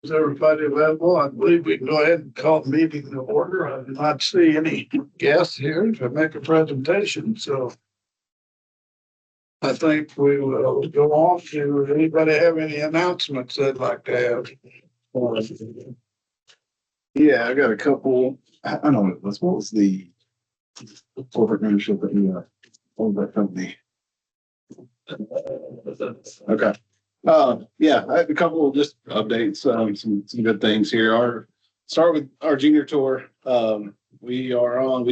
Is everybody available? I believe we can go ahead and call the meeting to order. I do not see any guests here to make a presentation, so I think we will go on to anybody have any announcements they'd like to have. Yeah, I got a couple. I don't know. What was the corporate membership that you owned that company? Okay. Yeah, I have a couple of just updates, some good things here. Start with our junior tour. We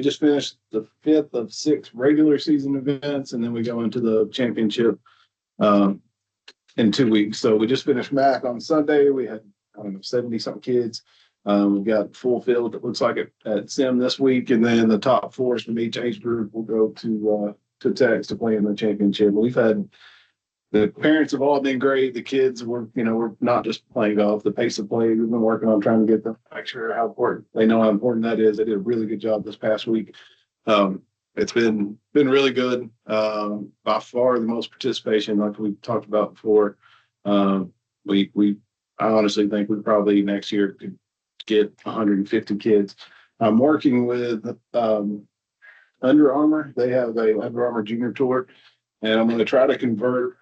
just finished the 5th of 6 regular season events, and then we go into the championship in 2 weeks. So we just finished MAC on Sunday. We had, I don't know, 70 something kids. We've got full field, it looks like, at Sim this week, and then the top 4 from each age group will go to Tex to play in the championship. We've had the parents have all been great. The kids we're not just playing golf. The pace of play, we've been working on trying to get them, make sure how important they know how important that is. They did a really good job this past week. It's been really good. By far the most participation, like we talked about before. I honestly think we probably next year could get 150 kids. I'm working with Under Armour. They have a Under Armour junior tour, and I'm going to try to convert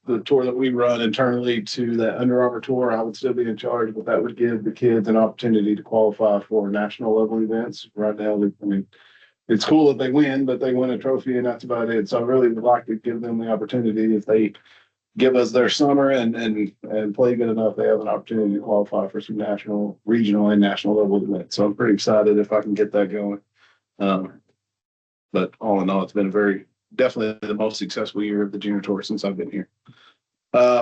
the tour that we run internally to that Under Armour tour. I would still be in charge, but that would give the kids an opportunity to qualify for national level events. Right now, it's cool that they win, but they win a trophy and that's about it. So I really would like to give them the opportunity, if they give us their summer and play good enough, they have an opportunity to qualify for some national, regional, and national level events. So I'm pretty excited if I can get that going. But all in all, it's been definitely the most successful year of the junior tour since I've been here.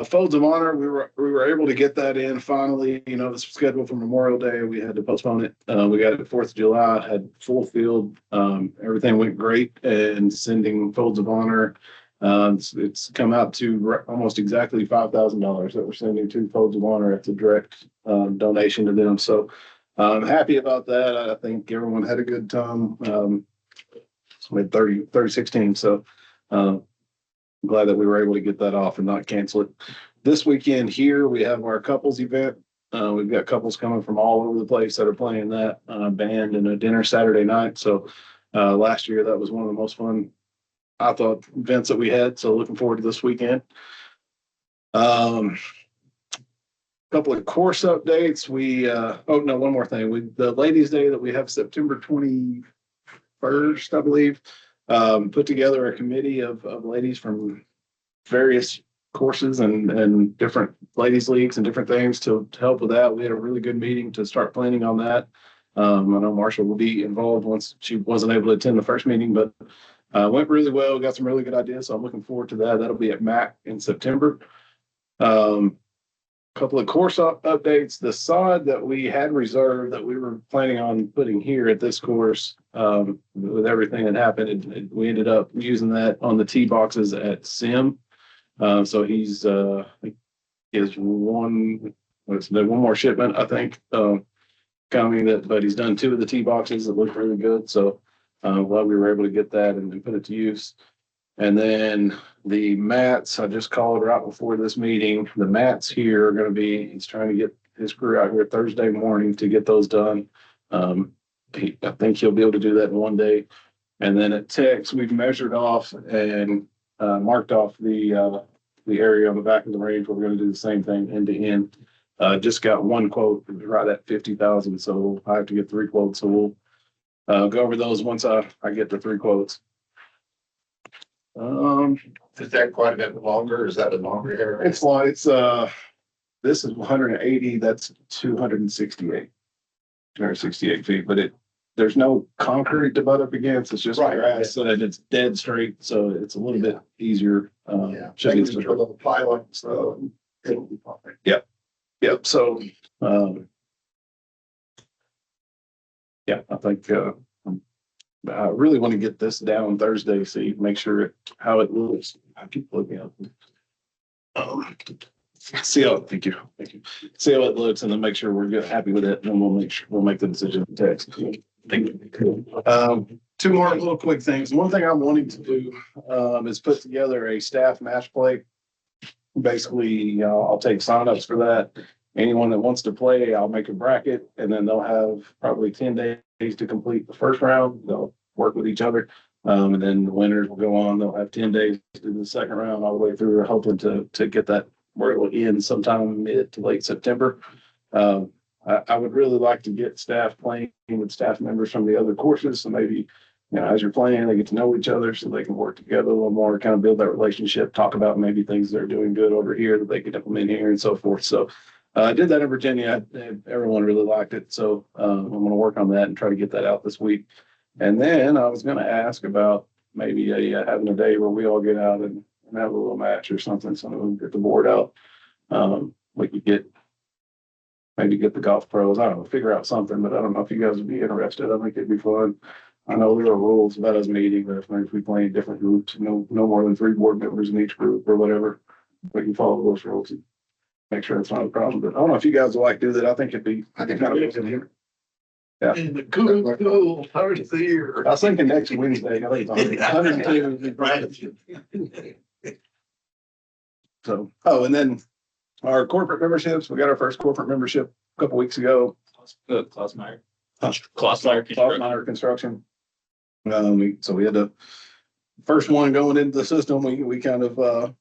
Folds of Honor, we were able to get that in finally. This was scheduled for Memorial Day. We had to postpone it. We got it 4th of July, had full field. Everything went great, and sending Folds of Honor. It's come out to almost exactly $5,000 that we're sending to Folds of Honor. It's a direct donation to them. So I'm happy about that. I think everyone had a good time. We had 36 teams. So I'm glad that we were able to get that off and not cancel it. This weekend here, we have our couples event. We've got couples coming from all over the place that are playing that band and a dinner Saturday night. So last year, that was one of the most fun, I thought, events that we had. So looking forward to this weekend. Couple of course updates. One more thing. The Ladies' Day that we have September 21st, I believe, put together a committee of ladies from various courses and different ladies leagues and different things to help with that. We had a really good meeting to start planning on that. I know Marsha will be involved once she wasn't able to attend the first meeting, but went really well. Got some really good ideas, so I'm looking forward to that. That'll be at MAC in September. Couple of course updates. The sod that we had reserved that we were planning on putting here at this course, with everything that happened, we ended up using that on the tee boxes at Sim. So he has one more shipment, I think, coming. But he's done 2 of the tee boxes that look really good. So glad we were able to get that and put it to use. And then the mats, I just called right before this meeting. The mats here are going to be, he's trying to get his crew out here Thursday morning to get those done. I think he'll be able to do that in one day. And then at Tex, we've measured off and marked off the area on the back of the range. We're going to do the same thing end to end. Just got one quote right at 50,000. So I have to get 3 quotes. So we'll go over those once I get the 3 quotes. Is that quite a bit longer? Is that a longer area? It's long. This is 180. That's 268 feet. But there's no concrete to butt up against. It's just grass and it's dead straight. So it's a little bit easier. Should be a little plywood. So it'll be fine. Yep. So I think. I really want to get this down Thursday, see, make sure how it looks. I keep looking up. See how it looks, and then make sure we're happy with it, and then we'll make the decision to text. Two more little quick things. One thing I'm wanting to do is put together a staff match play. Basically, I'll take signups for that, anyone that wants to play, I'll make a bracket, and then they'll have probably 10 days to complete the first round. They'll work with each other. And then the winners will go on. They'll have 10 days to do the second round all the way through. We're hoping to get that where it will end sometime mid to late September. I would really like to get staff playing with staff members from the other courses. So maybe, as you're playing, they get to know each other so they can work together a little more, kind of build that relationship, talk about maybe things they're doing good over here that they can implement here and so forth. So I did that in Virginia. Everyone really liked it. So I'm going to work on that and try to get that out this week. And then I was going to ask about maybe having a day where we all get out and have a little match or something. So we can get the board out. We could maybe get the golf pros. I don't know, figure out something, but I don't know if you guys would be interested. I think it'd be fun. I know there are rules about us meeting, but if we play in different groups, no more than 3 board members in each group or whatever, we can follow those rules and make sure it's not a problem. But I don't know if you guys would like to do that. I think it'd be kind of good here. Yeah. In the cool part of the year. I was thinking next Wednesday. I think it's 102. So, and then our corporate memberships, we got our first corporate membership a couple weeks ago. Klossmeyer Construction. So we had the first one going into the system. We kind of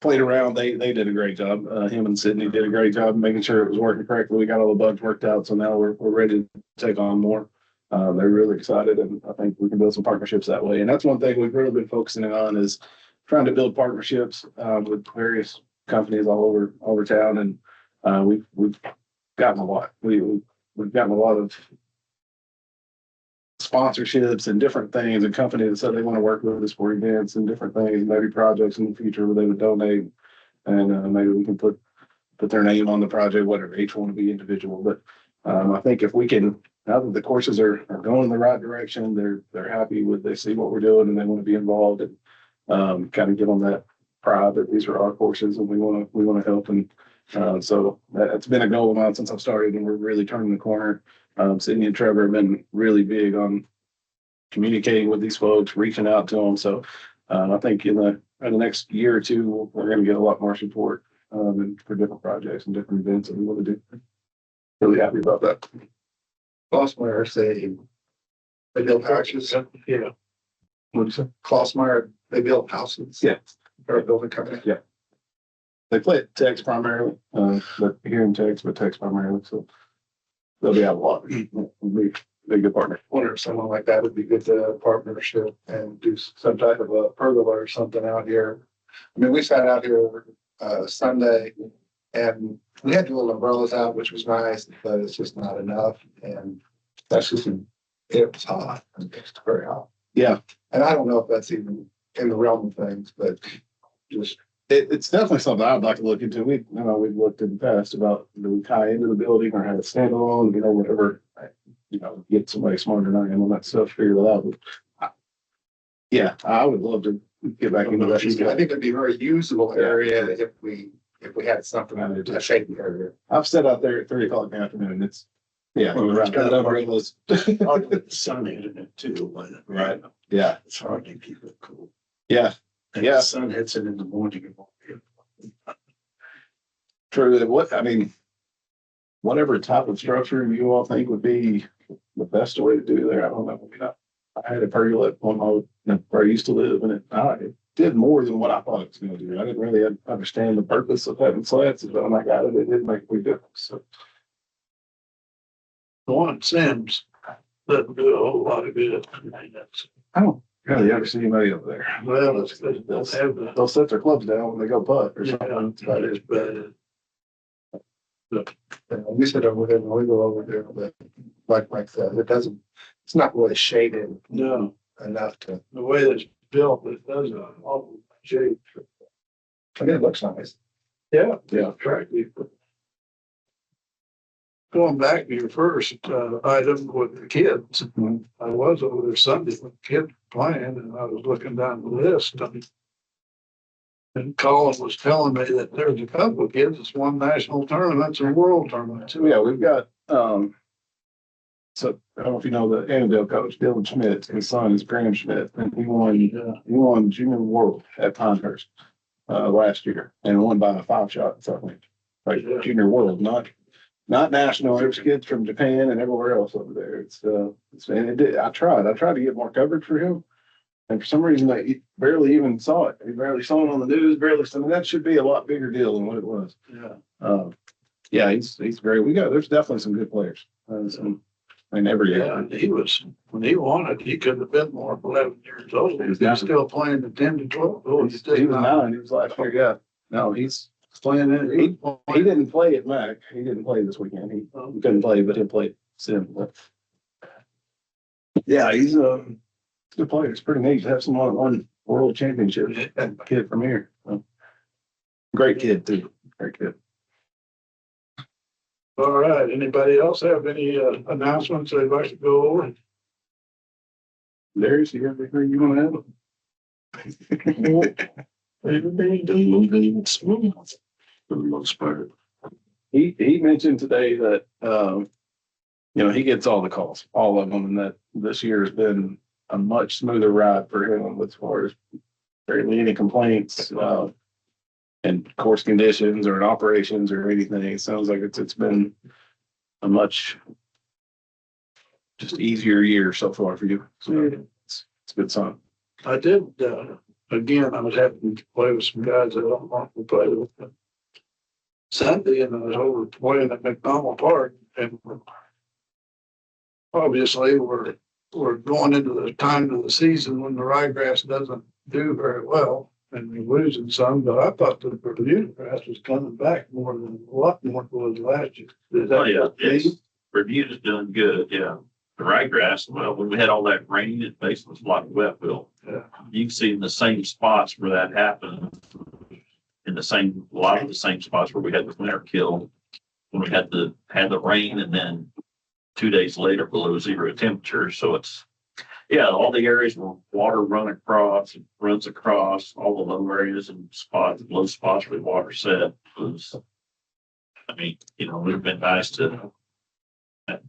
played around. They did a great job. Him and Sydney did a great job making sure it was working correctly. We got all the bugs worked out. So now we're ready to take on more. They're really excited, and I think we can build some partnerships that way. And that's one thing we've really been focusing on is trying to build partnerships with various companies all over town. And we've gotten a lot. We've gotten a lot of sponsorships and different things, and companies that said they want to work with us for events and different things, maybe projects in the future where they would donate, and maybe we can put their name on the project, whatever. Each one to be individual, but I think if we can, now that the courses are going in the right direction, they're happy with, they see what we're doing and they want to be involved, and kind of give them that pride that these are our courses and we want to help. And so that's been a goal of mine since I've started, and we're really turning the corner. Sydney and Trevor have been really big on communicating with these folks, reaching out to them. So I think in the next year or two, we're going to get a lot more support for different projects and different events that we want to do. Really happy about that. Klossmeyer they build houses. Yeah. What'd you say? Klossmeyer, they build houses. Yeah. Or a building company. Yeah. They play at Tex primarily, but here in Tex, but Tex primarily. So they'll be out a lot. We'll be a good partner. Wonder if someone like that would be good to partnership and do some type of a pergola or something out here. I mean, we sat out here Sunday and we had the little umbrellas out, which was nice, but it's just not enough. And that's just, it was hot. It's very hot. Yeah. And I don't know if that's even in the realm of things, but just. It's definitely something I'd like to look into. We've looked in the past about, do we tie into the building or have it stand alone, whatever, get somebody smarter than I am on that stuff, figure that out. But I would love to get back into that. I think it'd be a very usable area if we had something in a shady area. I've sat out there at 3:00 in the afternoon. It's around that umbrellas. Sun in it too. Right. Yeah. It's hard to keep it cool. Yeah. And the sun hits it in the morning. It won't be. True. Whatever type of structure you all think would be the best way to do there, I don't know. I had a pergola on where I used to live, and it did more than what I thought it was going to do. I didn't really understand the purpose of having slats, but when I got it, it did make a big difference. So. The one Sims doesn't do a whole lot of good. I don't really ever see anybody over there. Well, it's because they'll set their clubs down when they go putt or something. That is bad. We sit over there and we go over there, but like Mike said, it's not really shaded No, enough to, the way it's built, it does an awful shape. I mean, it looks nice. Yeah. Yeah. Attractive. Going back to your first item with the kids, I was over there Sunday with the kids playing, and I was looking down the list. And Colin was telling me that there's a couple of kids that's won national tournaments and world tournaments. So yeah, we've got so I don't know if you know the Annandale coach, Dylan Schmidt, his son is Graham Schmidt, and he won junior world at Pinehurst last year and won by a 5 shot, so I think. like junior world, not national. There's kids from Japan and everywhere else over there. And I tried to get more coverage for him. And for some reason, I barely even saw it. He barely saw it on the news, I mean, that should be a lot bigger deal than what it was. Yeah, he's very, there's definitely some good players. Every year. Yeah, when he won it, he couldn't have been more than 11 years old. He was still playing the 10 to 12. He was 9. He was last year. Yeah. No, he's playing it. He didn't play at MAC. He didn't play this weekend. He couldn't play, but he played sim. Yeah, he's a good player. It's pretty neat to have someone that won world championship. Kid from here. Great kid too. Great kid. All right. Anybody else have any announcements they'd like to go over? Darius, you have anything you want to add? Everything moving smooth for the most part. He mentioned today that he gets all the calls, all of them, and that this year has been a much smoother ride for him as far as barely any complaints and course conditions or in operations or anything. It sounds like it's been a much just easier year so far for you. So it's a good sign. I did, again, I was having to play with some guys that I don't want to play with. Sunday, and I was over playing at McDonald Park, and obviously we're going into the time of the season when the ryegrass doesn't do very well, and we're losing some, but I thought the Bermuda grass was coming back a lot more than it was last year. Bermuda's doing good, yeah. The ryegrass, well, when we had all that rain, it basically was a lot of wet fill. Yeah. You can see in the same spots where that happened, a lot of the same spots where we had the winter kill, when we had the rain, and then 2 days later below 0 temperature. So all the areas where water runs across all the low areas and low spots where the water set it would have been nice to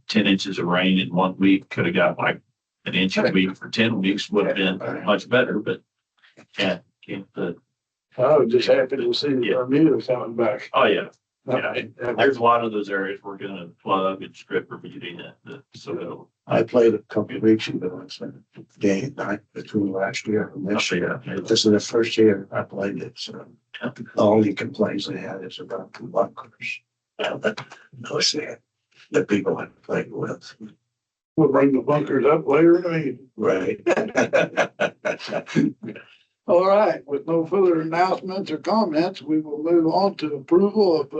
10 inches of rain in 1 week. Could have got like an inch a week for 10 weeks, would have been much better, but can't. I was just happy to see the Bermuda coming back. Oh, yeah. Yeah, there's a lot of those areas we're going to plug and strip Bermuda in. So I played a couple of weeks ago. It's a day night between last year and this year. This is the first year I played it. So the only complaints I had is about the bunkers. No, sad. The people I played with. We'll bring the bunkers up later in the meeting. Right. All right, with no further announcements or comments, we will move on to approval of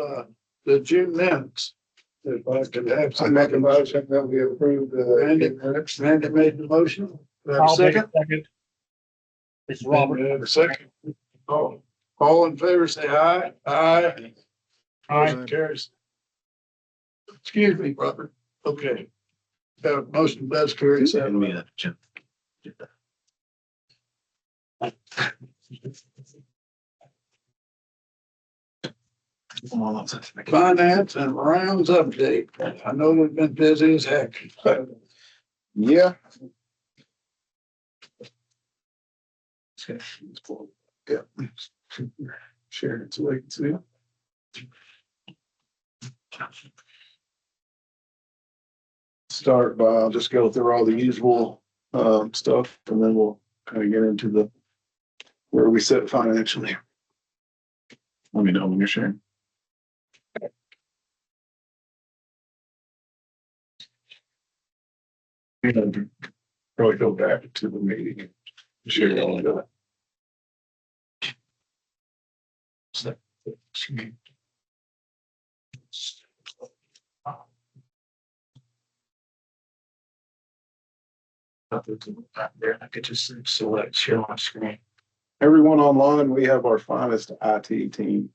the June minutes. If I could have I some. make a motion that we approve Randy made the motion. Do I have a second? It's Robert. And a second. All in favor, say aye. Aye. Motion carries. Excuse me, Robert. Okay. Motion does carry. send me that. Finance and rounds update. I know we've been busy as heck. Yeah. Yeah. Share it so I can see it. Start by, I'll just go through all the usual stuff, and then we'll kind of get into where we sit financially. Let me know when you're sharing. Probably go back to the meeting and share all of that. I could just select share my screen. Everyone online, we have our finest IT team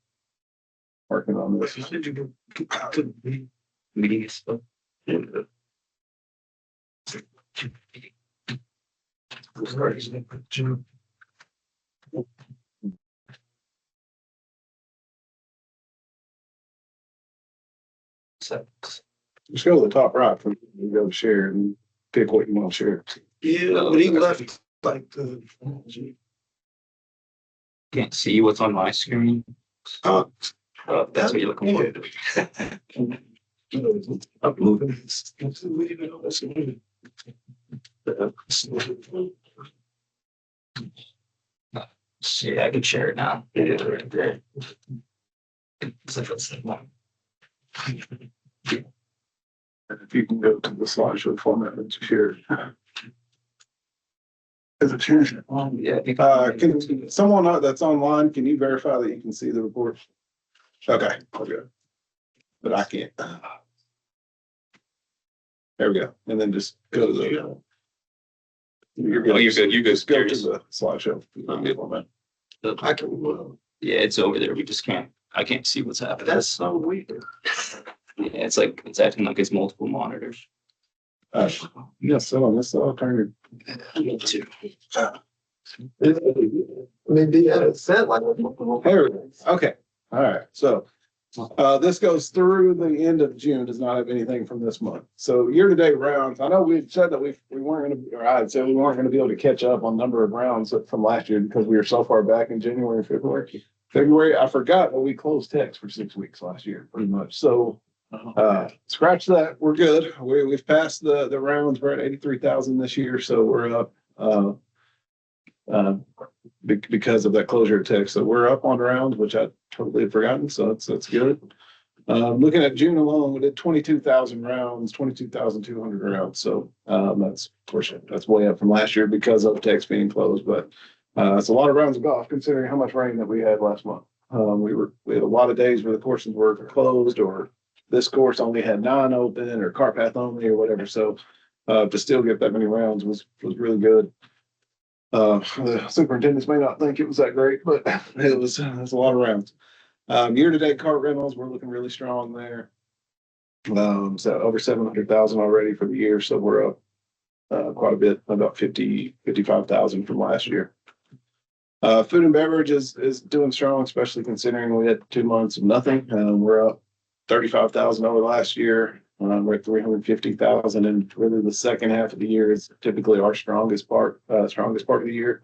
working on this. Did you go to the meeting stuff? Just go to the top right from you go to share and pick what you want to share. Yeah, but he left like Can't see what's on my screen. That's what you're looking for. I'm moving. Yeah, I can share it now. It is right there. So that's the one. If you can go to the slideshow format that you shared. Is it shared? Yeah. Can someone that's online, can you verify that you can see the report? Okay, okay. But I can't. There we go. And then just go to the. You're good. Oh, you're good. You're good. Just go to the slideshow. Format. I can, yeah, it's over there. We just can't, I can't see what's happening. That's so weird. Yeah, it's acting like it's multiple monitors. Yes, so on this, I'll turn Me too. Maybe set like. it. There we go. Okay, all right, so. This goes through the end of June, does not have anything from this month. So year-to-date rounds, I know we had said that we weren't gonna, or I had said we weren't gonna be able to catch up on number of rounds from last year because we were so far back in January and February. February, I forgot that we closed techs for 6 weeks last year, pretty much. So scratch that, we're good. We've passed the rounds. We're at 83,000 this year, so we're up because of that closure of tech. So we're up on rounds, which I totally had forgotten. So that's good. Looking at June alone, we did 22,000 rounds, 22,200 rounds. So that's, of course, that's way up from last year because of techs being closed. But it's a lot of rounds of golf considering how much rain that we had last month. We had a lot of days where the courses were closed, or this course only had 9 open, or cart path only, or whatever. So to still get that many rounds was really good. The superintendents may not think it was that great, but it was a lot of rounds. Year-to-date cart rentals, we're looking really strong there. So over 700,000 already for the year. So we're up quite a bit, about 55,000 from last year. Food and beverage is doing strong, especially considering we had 2 months of nothing. We're up 35,000 over last year. We're at 350,000, and really the second half of the year is typically our strongest part of the year,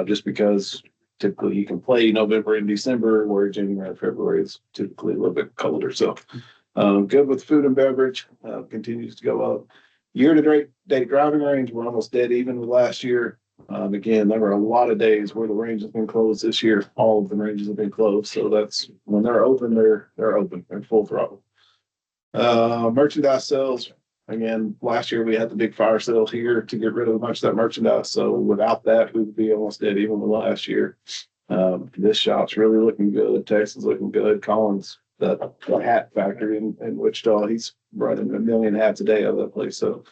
just because typically you can play November and December, where January and February is typically a little bit colder. So good with food and beverage, continues to go up. Year-to-date driving range, we're almost dead even with last year. Again, there were a lot of days where the range has been closed this year. All of the ranges have been closed. So that's when they're open, they're open, they're full throttle. Merchandise sales, again, last year we had the big fire sale here to get rid of a bunch of that merchandise. So without that, we would be almost dead even with last year. This shop's really looking good. Texas looking good. Collins, the hat factory in Wichita, he's running 1 million hats a day out of that place. So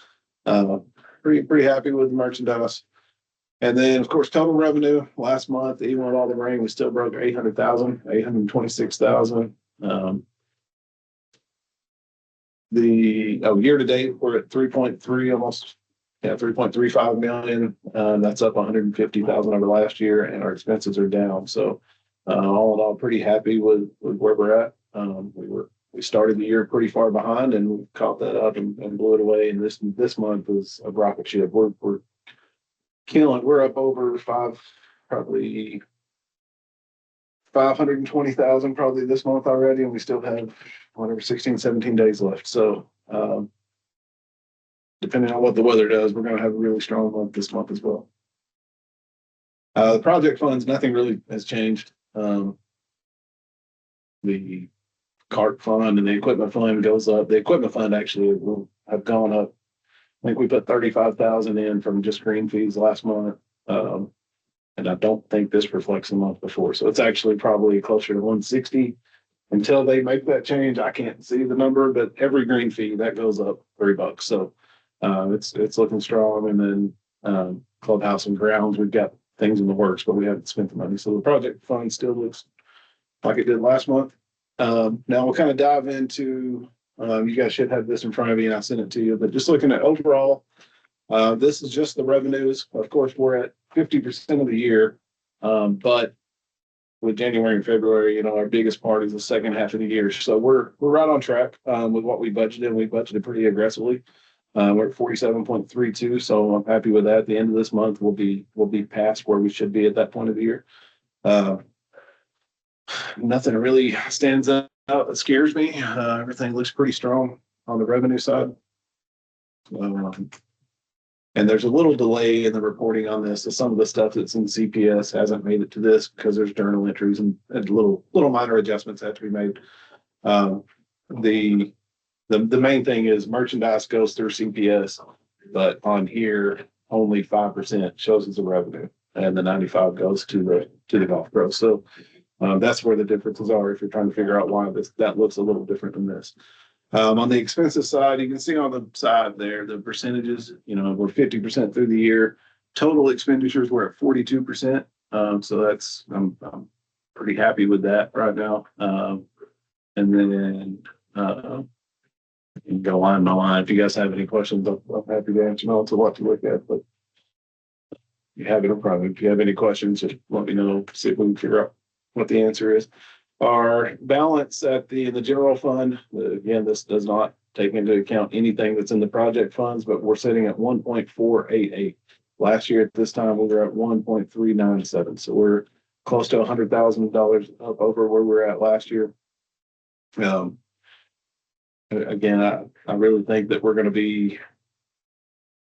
pretty happy with the merchandise. And then, of course, total revenue last month, even with all the rain, we still broke 800,000, 826,000. Year to date, we're at 3.3, almost, 3.35 million. That's up 150,000 over last year, and our expenses are down. So all in all, pretty happy with where we're at. We started the year pretty far behind, and we caught that up and blew it away. And this month is a rocket ship. We're killing. We're up over probably 520,000 probably this month already, and we still have 16, 17 days left. So depending on what the weather does, we're going to have a really strong month this month as well. The project funds, nothing really has changed. The cart fund and the equipment fund goes up. The equipment fund actually will have gone up. I think we put 35,000 in from just green fees last month. And I don't think this reflects the month before. So it's actually probably closer to 160. Until they make that change, I can't see the number, but every green fee that goes up $3. So it's looking strong. And then clubhouse and grounds, we've got things in the works, but we haven't spent the money. So the project fund still looks like it did last month. Now we'll kind of dive into, you guys should have this in front of you and I sent it to you, but just looking at overall, this is just the revenues. Of course, we're at 50% of the year, but with January and February, our biggest part is the second half of the year. So we're right on track with what we budgeted. We budgeted pretty aggressively. We're at 47.32, so I'm happy with that. At the end of this month, we'll be past where we should be at that point of the year. Nothing really stands out that scares me. Everything looks pretty strong on the revenue side. Um, and there's a little delay in the reporting on this. So some of the stuff that's in CPS hasn't made it to this because there's journal entries and little minor adjustments have to be made. Um, the main thing is merchandise goes through CPS, but on here only 5% shows as a revenue, and the 95 goes to the golf pro. So that's where the differences are. If you're trying to figure out why that looks a little different than this. On the expenses side, you can see on the side there the percentages. We're 50% through the year. Total expenditures were at 42%. So that's I'm pretty happy with that right now. And then you can go line by line. If you guys have any questions, I'm happy to answer. No, it's a lot to look at, but you have it in front of you. If you have any questions, just let me know. See if we can figure out what the answer is. Our balance at the general fund, again, this does not take into account anything that's in the project funds, but we're sitting at 1.488. Last year at this time, we were at 1.397. So we're close to $100,000 up over where we were at last year. Again, I really think that we're going to be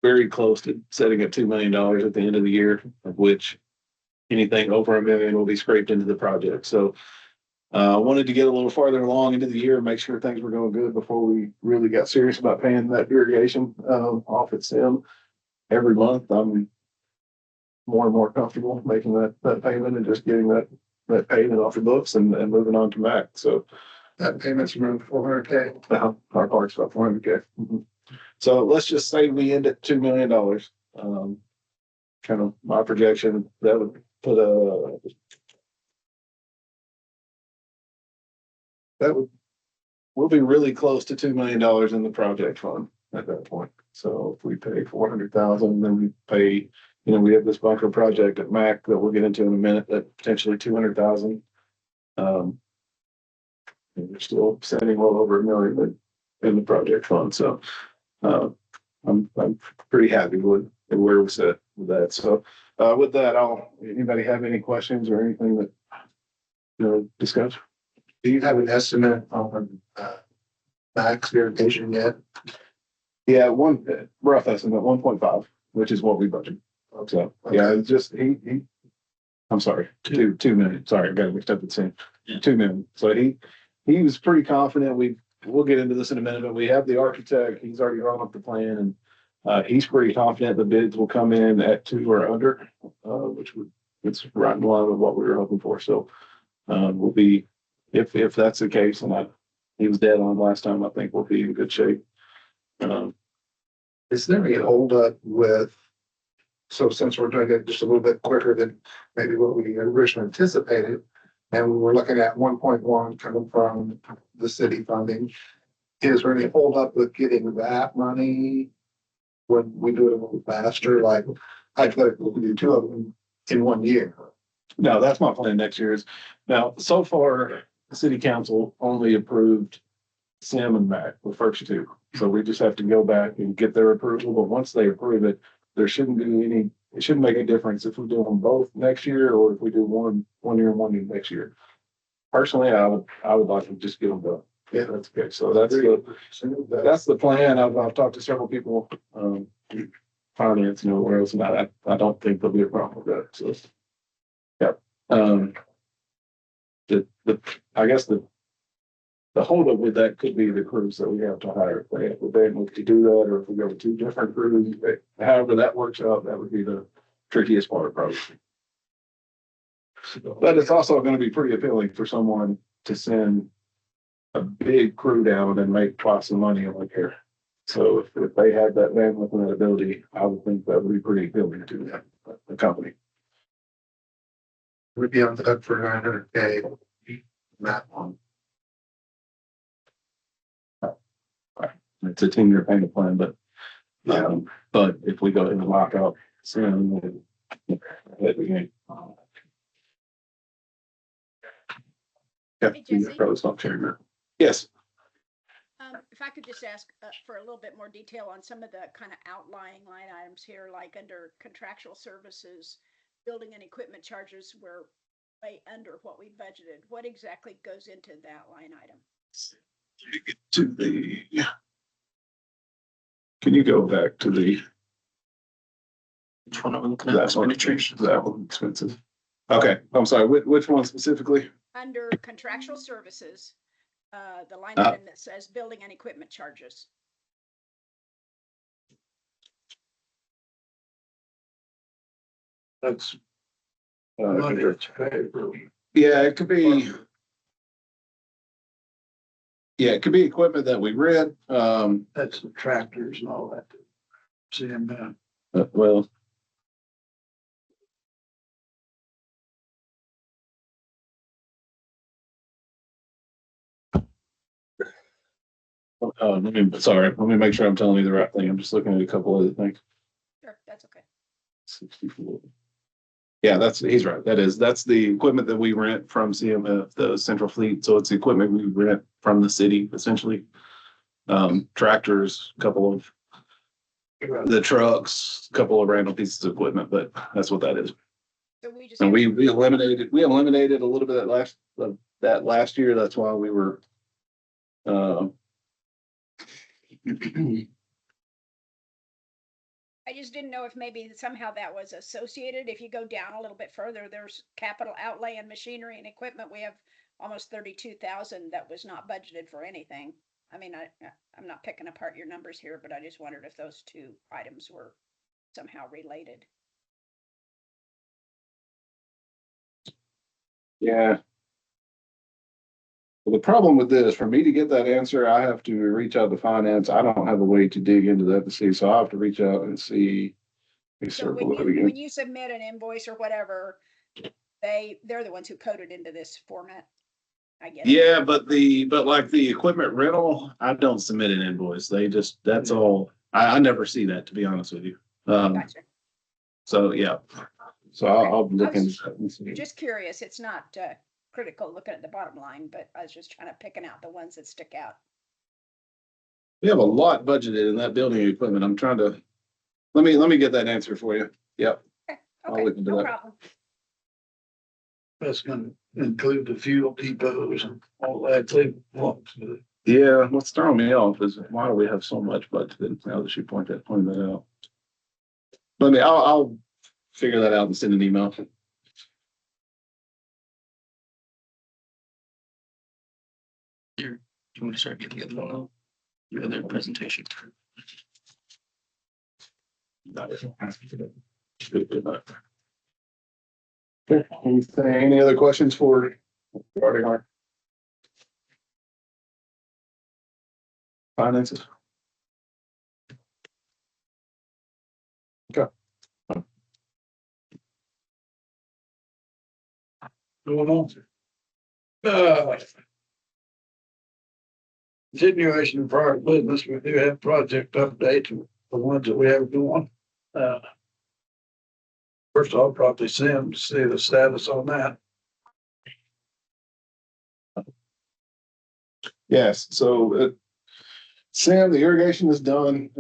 very close to setting at $2 million at the end of the year, of which anything over $1 million will be scraped into the project. So I wanted to get a little farther along into the year and make sure things were going good before we really got serious about paying that irrigation off at SIM. Every month, I'm more and more comfortable making that payment and just getting that payment off the books and moving on to MAC. So That payment's around 400K. our part's about 400K. Mm-hmm. So let's just say we end at $2 million. Kind of my projection, that would put we'll be really close to $2 million in the project fund at that point. So if we pay 400,000, then we pay, we have this bunker project at MAC that we'll get into in a minute, that potentially 200,000. And we're still sending well over $1 million in the project fund. So I'm pretty happy with where we sit with that. So with that, anybody have any questions or anything that discuss? Do you have an estimate on max irrigation yet? Yeah, one rough estimate, 1.5, which is what we budgeted. So yeah, it's just I'm sorry, 2 million. Sorry, I got mixed up with the same. 2 million. So he was pretty confident. We'll get into this in a minute, but we have the architect. He's already drawn up the plan, and he's pretty confident the bids will come in at 2 or under, it's right in line with what we were hoping for. So we'll be, if that's the case, and he was dead on last time, I think we'll be in good shape. Is there any holdup with, so since we're doing it just a little bit quicker than maybe what we originally anticipated, and we were looking at 1.1 coming from the city funding, is there any holdup with getting that money when we do it a little faster? Like, hypothetically, we do 2 of them in 1 year. No, that's my plan next year. Now, so far, the city council only approved SIM and MAC, the first 2. So we just have to go back and get their approval. But once they approve it, there shouldn't be it shouldn't make a difference if we do them both next year or if we do one year and 1 year next year. Personally, I would like to just get them done. Yeah, that's okay. So that's the plan. I've talked to several people, finance and everywhere else, and I don't think there'll be a problem with that. So yeah. I guess the holdup with that could be the crews that we have to hire. If they have been able to do that, or if we go with 2 different crews, however that works out, that would be the trickiest part probably. But it's also going to be pretty appealing for someone to send a big crew down and make twice the money on here. So if they have that bandwidth and that ability, I would think that would be pretty appealing to the company. We'd be on the hook for 900K. That one. It's a 10-year payment plan, but if we go ahead and lock out soon, Hey, Jesse? probably stop sharing that. Yes. If I could just ask for a little bit more detail on some of the kind of outlying line items here, like under contractual services, building and equipment charges, where way under what we budgeted. What exactly goes into that line item? To the, can you go back to the, Which one are we looking at? that one, Expenditures? that one expensive? Okay, I'm sorry, which one specifically? Under contractual services, the line Ah. item that says building and equipment charges. That's Uh, money that's paid for. Yeah, it could be. Yeah, it could be equipment that we rent, That's the tractors and all that. See them, well. Let me make sure I'm telling you the right thing. I'm just looking at a couple other things. Sure, that's okay. 64. Yeah, he's right. That's the equipment that we rent from CMF, the central fleet. So it's the equipment we rent from the city, essentially. Tractors, a couple of the trucks, a couple of random pieces of equipment, but that's what that is. So we just. And we eliminated a little bit of that last year. That's why we were, I just didn't know if maybe somehow that was associated. If you go down a little bit further, there's capital outlay and machinery and equipment. We have almost 32,000 that was not budgeted for anything. I mean, I'm not picking apart your numbers here, but I just wondered if those two items were somehow related. yeah. Well, the problem with this, for me to get that answer, I have to reach out to finance. I don't have a way to dig into that to see, so I have to reach out and see. So when you submit an invoice or whatever, they're the ones who code it into this format. I guess. Yeah, but like the equipment rental, I don't submit an invoice. That's all. I never see that, to be honest with you. Gotcha. So yeah. So I'll look into that and see. Just curious. It's not critical looking at the bottom line, but I was just trying to picking out the ones that stick out. We have a lot budgeted in that building equipment. I'm trying to, let me get that answer for you. Yep. I'll Okay, look into no that. problem. That's gonna include the fuel depots and all that. They want to. Yeah, what's throwing me off is why do we have so much budgeted now that you pointed that out? I'll figure that out and send an email. You want to start getting the other one out? Your other presentation. Any other questions for regarding our finances? Okay. Going on. Continuation of prior business, we do have project updates, the ones that we have going. First, I'll probably see them to see the status on that. Yes, so Sam, the irrigation is done.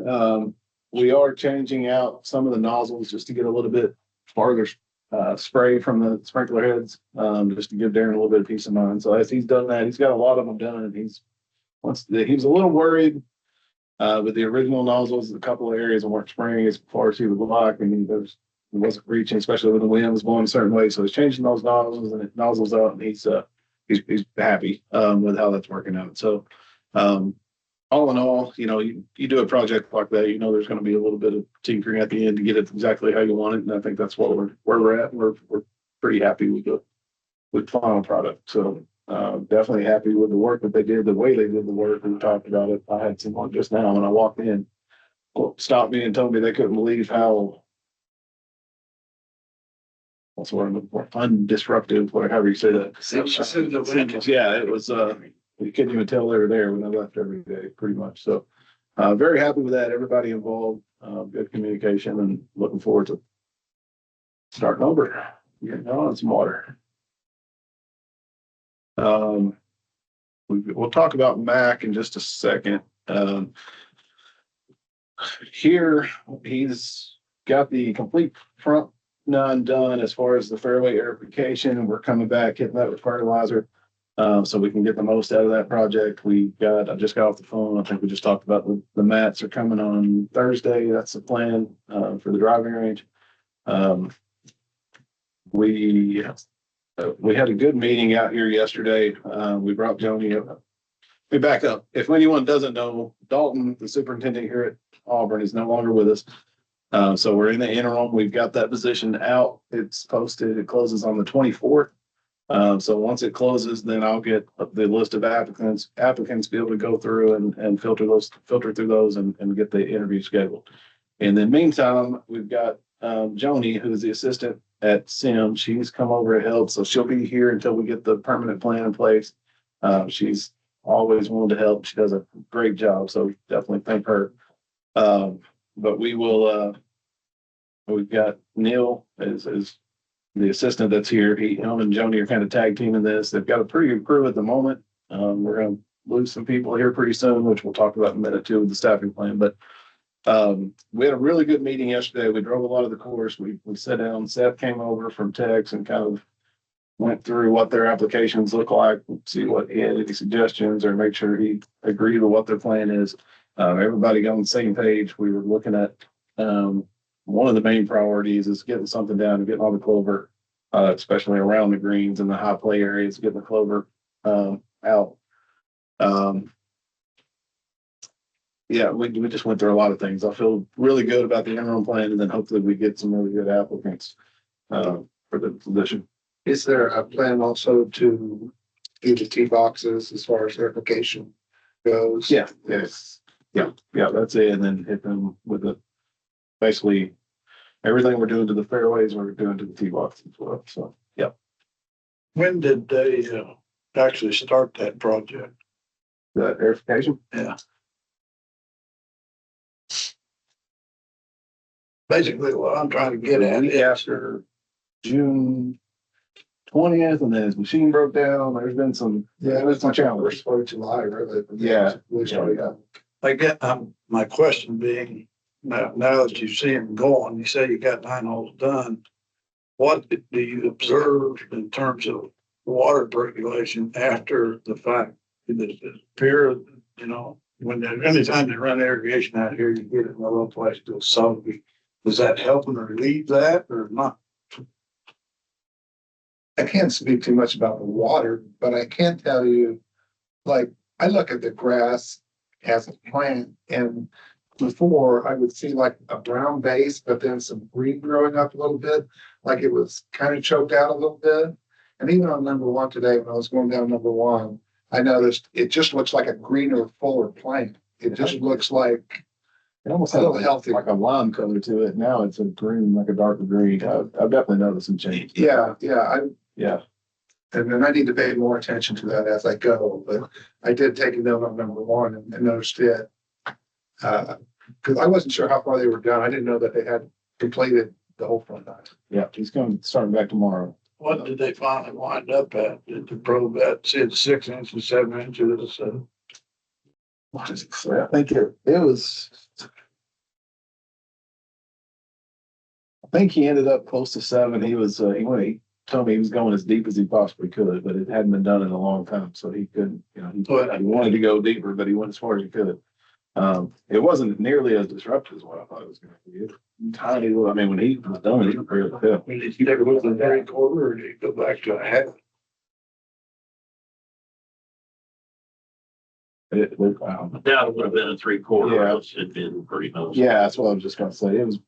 We are changing out some of the nozzles just to get a little bit farther spray from the sprinkler heads, just to give Darren a little bit of peace of mind. So as he's done that, he's got a lot of them done, and he was a little worried with the original nozzles. A couple of areas weren't spraying as far as he would like, and he wasn't reaching, especially when the wind was blowing a certain way. So he's changing those nozzles, and it nozzles out, and he's happy with how that's working out. So all in all, you do a project like that, there's going to be a little bit of tinkering at the end to get it exactly how you want it, and I think that's what where we're at. We're pretty happy with the final product. So definitely happy with the work that they did, the way they did the work. We talked about it. I had someone just now when I walked in stopped me and told me they couldn't believe how what's the word, undisruptive, however you say that. Yeah, it was, you couldn't even tell they were there when I left every day, pretty much. So, very happy with that. Everybody involved, good communication, and looking forward to starting over, getting on some water. We'll talk about Mac in just a second. Here, he's got the complete front none done as far as the fairway aerification. We're coming back, hitting that with fertilizer. So we can get the most out of that project. I just got off the phone. I think we just talked about the mats are coming on Thursday. That's the plan, for the driving range. We had a good meeting out here yesterday. We brought Joni up. We back up. If anyone doesn't know, Dalton, the superintendent here at Auburn, is no longer with us. So we're in the interim. We've got that position out. It's posted. It closes on the 24th. So once it closes, then I'll get the list of applicants be able to go through and filter through those and get the interview scheduled. In the meantime, we've got Joni, who's the assistant at SIM. She's come over to help, so she'll be here until we get the permanent plan in place. She's always willing to help. She does a great job, so definitely thank her. But we will, we've got Neil as the assistant that's here. Him and Joni are kind of tag teaming this. They've got a pretty good crew at the moment. We're going to lose some people here pretty soon, which we'll talk about in a minute too with the staffing plan. But we had a really good meeting yesterday. We drove a lot of the course. We sat down. Seth came over from Tex and kind of went through what their applications look like, see what he had any suggestions or make sure he agreed with what their plan is. Everybody got on the same page. We were looking at one of the main priorities is getting something down and getting all the clover, especially around the greens and the high play areas, getting the clover out. Yeah, we just went through a lot of things. I feel really good about the interim plan, and then hopefully we get some really good applicants for the position. Is there a plan also to do the tee boxes as far as certification goes? Yeah, yes. Yeah, that's it. And then hit them with basically everything we're doing to the fairways, we're doing to the tee box as well. So, yeah. When did they actually start that project? The verification? Yeah. Basically, what I'm trying to get at is After June 20th, and then his machine broke down. There's been some, Yeah, it was some like challenges. first of July, really. Yeah. We started out. I get, my question being, now that you see them going, you say you got 9 holes done. What do you observe in terms of water percolation after the fact? Does it appear, you know, when there's anytime you run irrigation out here, you get it in a low place to soggy. Does that help them relieve that or not? I can't speak too much about the water, but I can tell you, like, I look at the grass as a plant, and before I would see like a brown base, but then some green growing up a little bit, like it was kind of choked out a little bit. And even on number one today, when I was going down number one, I noticed it just looks like a greener, fuller plant. It just looks like It almost a has little healthier. like a lime color to it. Now it's a green, like a darker green. I've definitely noticed some change. Yeah, Yeah. and then I need to pay more attention to that as I go, but I did take a note on number one and noticed it. Cause I wasn't sure how far they were done. I didn't know that they had completed the whole front nine. Yeah. He's going to start back tomorrow. What did they finally wind up at? Did the probe at, say it's 6 inches, 7 inches? I think it was. I think he ended up close to 7. He told me he was going as deep as he possibly could, but it hadn't been done in a long time. So he couldn't, he wanted to go deeper, but he went as far as he could. It wasn't nearly as disruptive as what I thought it was going to be. Tiny little, I mean, when he was done, he was pretty good. Did you stick with the 3/4 or did you go back to a half? I doubt it would have been a 3/4. Yeah. It should have been pretty much. Yeah, that's what I was just going to say. It was,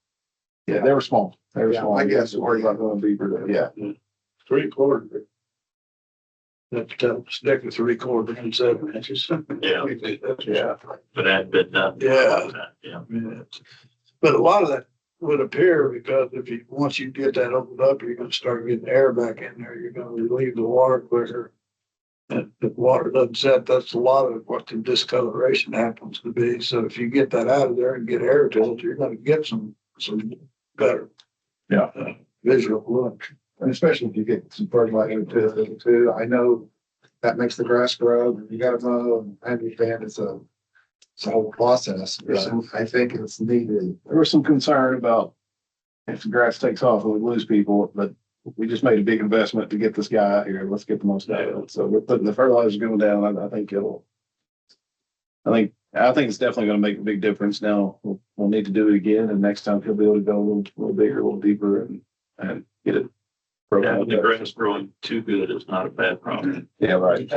yeah, they were small. They were Yeah, small. I guess. Worried about going deeper. Yeah. 3/4. That's stick with 3/4 and 7 inches. Yeah. Yeah. But that had been done. Yeah. Yeah. Yeah. But a lot of that would appear because once you get that opened up, you're gonna start getting air back in there. You're gonna relieve the water quicker. And if water doesn't set, that's a lot of what the discoloration happens to be. So if you get that out of there and get air to it, you're gonna get some better. Yeah. Visual look. And especially if you get some fertilizer too. I know that makes the grass grow, and you gotta mow, and I understand it's a whole process. Yeah. I think it's needed. There was some concern about if the grass takes off and we lose people, but we just made a big investment to get this guy out here. Let's get the most out of it. So we're putting the fertilizer going down. I think I think it's definitely going to make a big difference. Now we'll need to do it again, and next time he'll be able to go a little bigger, a little deeper, and get it. broken Yeah, up the better. grass growing too good is not a bad problem. Yeah, right.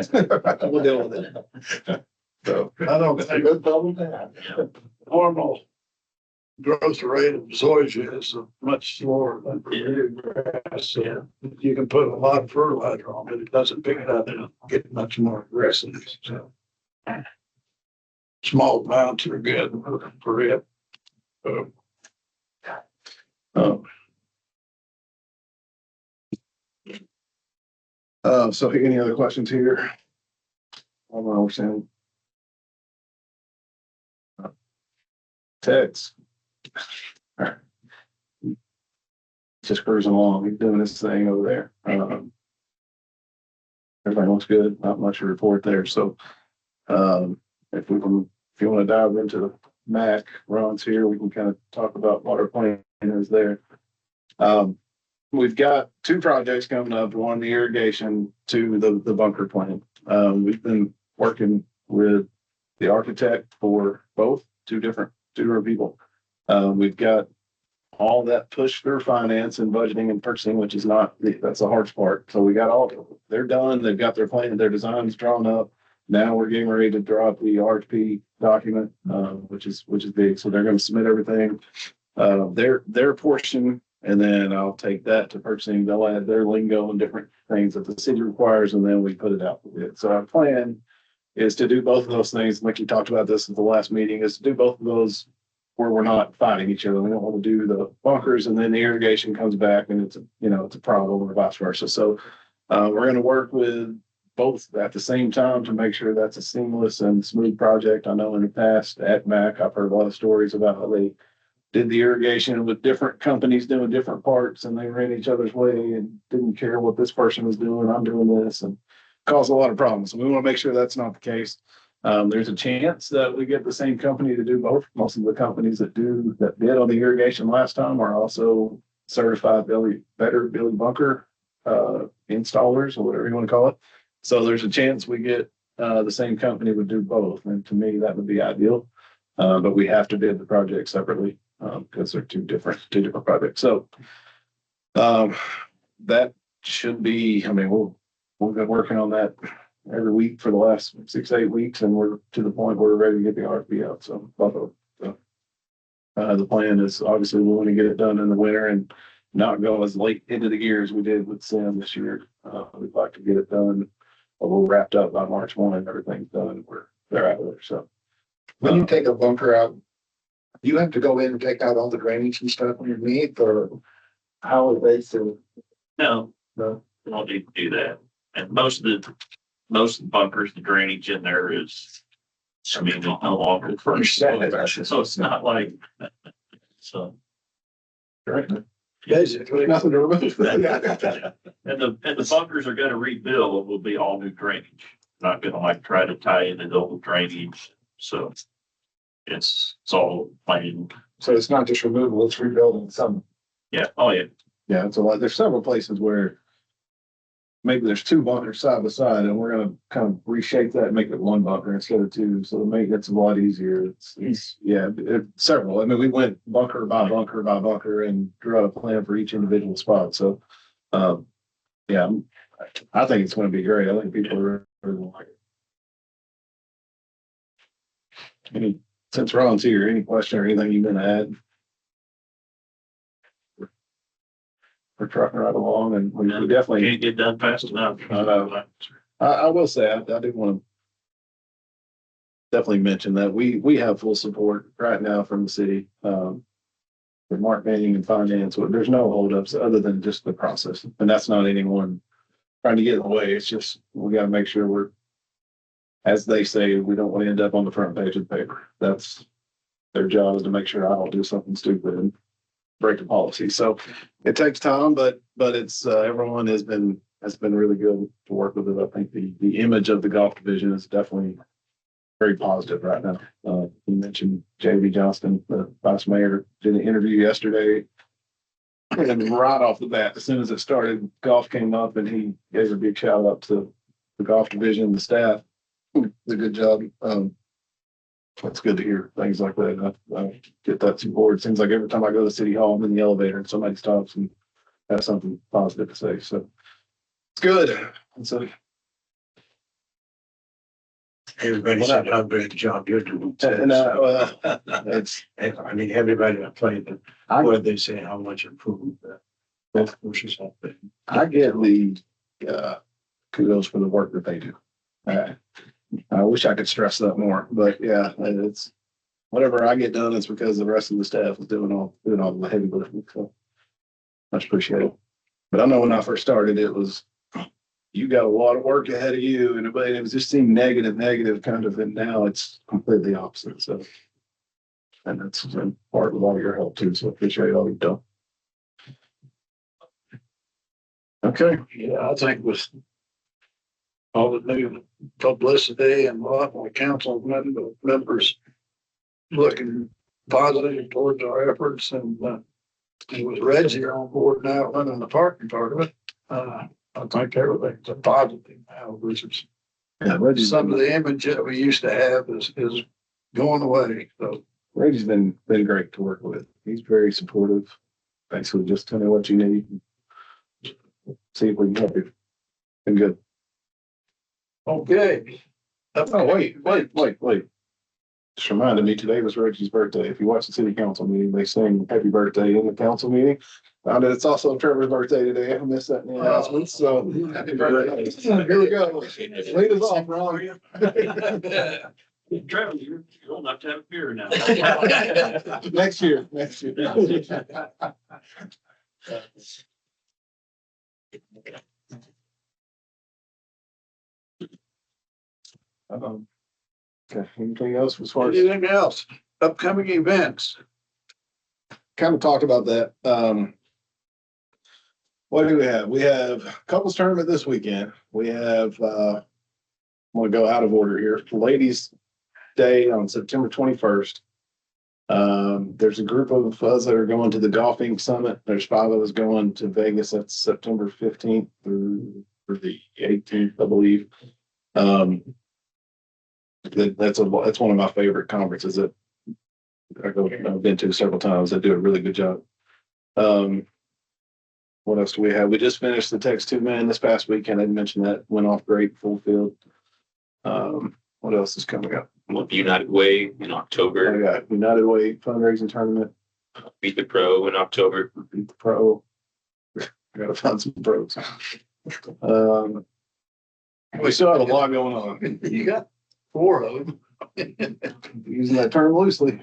We'll deal with it. So. I don't think Good problem to have. Yeah. normal growth rate of zoysia is much slower than Bermuda grass. So you can put a lot of fertilizer on, but it doesn't pick it up and get much more aggressive. So small amounts are good for it. Um, so any other questions here? I don't understand. Text. All right. Just cruising along, he's doing his thing over there. Everything looks good, not much to report there, so, if you want to dive into the MAC, Ron's here, we can kind of talk about what our plan is there. We've got two projects coming up, one the irrigation, two the bunker plant. We've been working with the architect for both, two different people. We've got all that push through finance and budgeting and purchasing, which is that's the hardest part. So we got they're done. They've got their plan, their designs drawn up. Now we're getting ready to drop the RFP document, which is big. So they're going to submit everything, their portion, and then I'll take that to purchasing. They'll add their lingo and different things that the city requires, and then we put it out for bid. So our plan is to do both of those things. Like you talked about this at the last meeting, is to do both of those where we're not fighting each other. We don't want to do the bunkers and then the irrigation comes back and it's a problem, or vice versa. So we're going to work with both at the same time to make sure that's a seamless and smooth project. I know in the past at MAC, I've heard a lot of stories about how they did the irrigation with different companies doing different parts, and they ran each other's way and didn't care what this person was doing. I'm doing this, and caused a lot of problems. So we want to make sure that's not the case. There's a chance that we get the same company to do both. Most of the companies that bid on the irrigation last time are also certified Billy Bunker installers, or whatever you want to call it. So there's a chance we get the same company would do both. And to me, that would be ideal. But we have to bid the project separately because they're two different projects. So that should be, we've been working on that every week for the last 6 to 8 weeks, and we're to the point where we're ready to get the RFP out. So the plan is obviously we want to get it done in the winter and not go as late into the year as we did with Sim this year. We'd like to get it done a little wrapped up by March 1 and everything's done. They're out of there. So When you take a bunker out, you have to go in and take out all the drainage and stuff underneath, or how are they so? No, No. we don't need to do that. And most of the bunkers, the drainage in there is, they're no longer first. So it's not like, so. Basically, Nothing to remove. And the bunkers are gonna rebuild, will be all new drainage. Not gonna try to tie in the old drainage, so. It's all planned. So it's not just removal, it's rebuilding some. Yeah, oh yeah. yeah, it's a lot. There's several places where maybe there's two bunkers side by side, and we're gonna kind of reshape that and make it one bunker instead of two. So to make it's a lot easier. It's several. We went bunker by bunker by bunker and drew out a plan for each individual spot. So I think it's going to be great. I think people are really like it. Since Ron's here, any question or anything you've been to add? We're trucking right along, and we definitely Can't get done fast enough. I will say, I do want to definitely mention that we have full support right now from the city, for Mark Manning and finance. There's no holdups other than just the process. And that's not anyone trying to get in the way. It's just, we got to make sure we're, as they say, we don't want to end up on the front page of the paper. That's their job, is to make sure I don't do something stupid and break the policy. So it takes time, but it's, everyone has been really good to work with it. I think the image of the golf division is definitely very positive right now. You mentioned JB Johnston, the vice mayor, did an interview yesterday. And right off the bat, as soon as it started, golf came up and he gave a big shout out to the golf division, the staff. Did a good job. It's good to hear things like that. I get that support. It seems like every time I go to City Hall, I'm in the elevator and somebody stops and has something positive to say. So it's good. And so Everybody said how great job you're doing. it's, I mean, everybody that played it, where they say how much improvement both courses have been. I get the kudos for the work that they do. I wish I could stress that more, but yeah, it's whatever I get done, it's because the rest of the staff is doing all the heavy lifting. So much appreciated. But I know when I first started, it was you got a lot of work ahead of you, and it was just seemed negative kind of, and now it's completely opposite. So, and that's been part of all your help too. So appreciate all you've done. Okay. Yeah, I think with all the new publicity and a lot of the council members looking positive towards our efforts, and with Reggie on board now running the parking part of it, I think everything's a positive now, which is Yeah, Reggie's some of the image that we used to have is going away. So Reggie's been great to work with. He's very supportive. Basically, just tell me what you need. See if we can help you. Been good. okay. Oh, wait. Just reminded me today was Reggie's birthday. If you watch the city council meeting, they sing happy birthday in the council meeting. Found out it's also Trevor's birthday today. I missed that in the announcement. So happy birthday. Here we go. Lead us off, Ron. Trevor, you're old enough to have a beer now. Next year. Okay, anything else as far as Anything else? Upcoming events? kind of talked about that? What do we have? We have couples tournament this weekend. We have, I'm gonna go out of order here. Ladies Day on September 21st. There's a group of us that are going to the golfing summit. There's 5 of us going to Vegas. That's September 15th through the 18th, I believe. That's one of my favorite conferences that I've been to several times. They do a really good job. What else do we have? We just finished the Tex 2 Man this past weekend. I didn't mention that. Went off great, full field. What else is coming up? United Way in October. I got United Way fundraising tournament. Beat the Pro in October. Beat the Pro. Gotta find some pros. We still have a lot going on. You got 4 of them. Using that term loosely.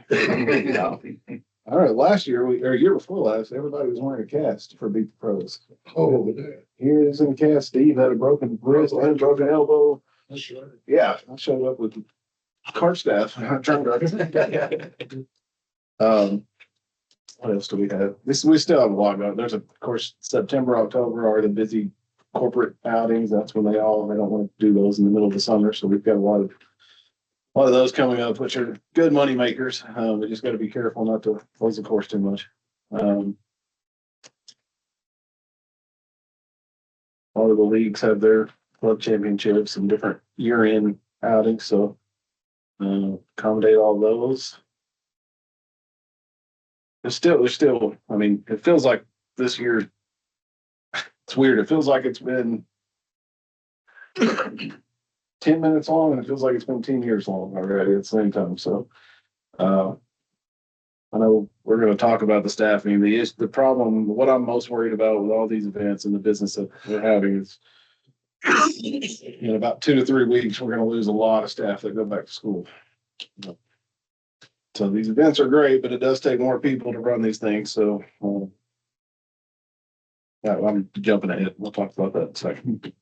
All right, last year, year before last, everybody was wearing a cast for Beat the Pros. Oh, Here is in the cast. Steve had a broken wrist and a broken elbow. that's right. Yeah, I showed up with cart staff. I'm trying to. What else do we have? We still have a lot going. There's of course, September, October are the busy corporate outings. That's when they don't want to do those in the middle of the summer. So we've got a lot of those coming up, which are good money makers. We just got to be careful not to close the course too much. A lot of the leagues have their club championships and different year-end outings, so accommodate all those. There's still. I mean, it feels like this year. It's weird. It feels like it's been 10 minutes long, and it feels like it's been 10 years long already at the same time. So, I know we're going to talk about the staffing. The problem, what I'm most worried about with all these events and the business that we're having is, in about 2 to 3 weeks, we're going to lose a lot of staff that go back to school. So these events are great, but it does take more people to run these things. So, I'm jumping ahead. We'll talk about that in a second.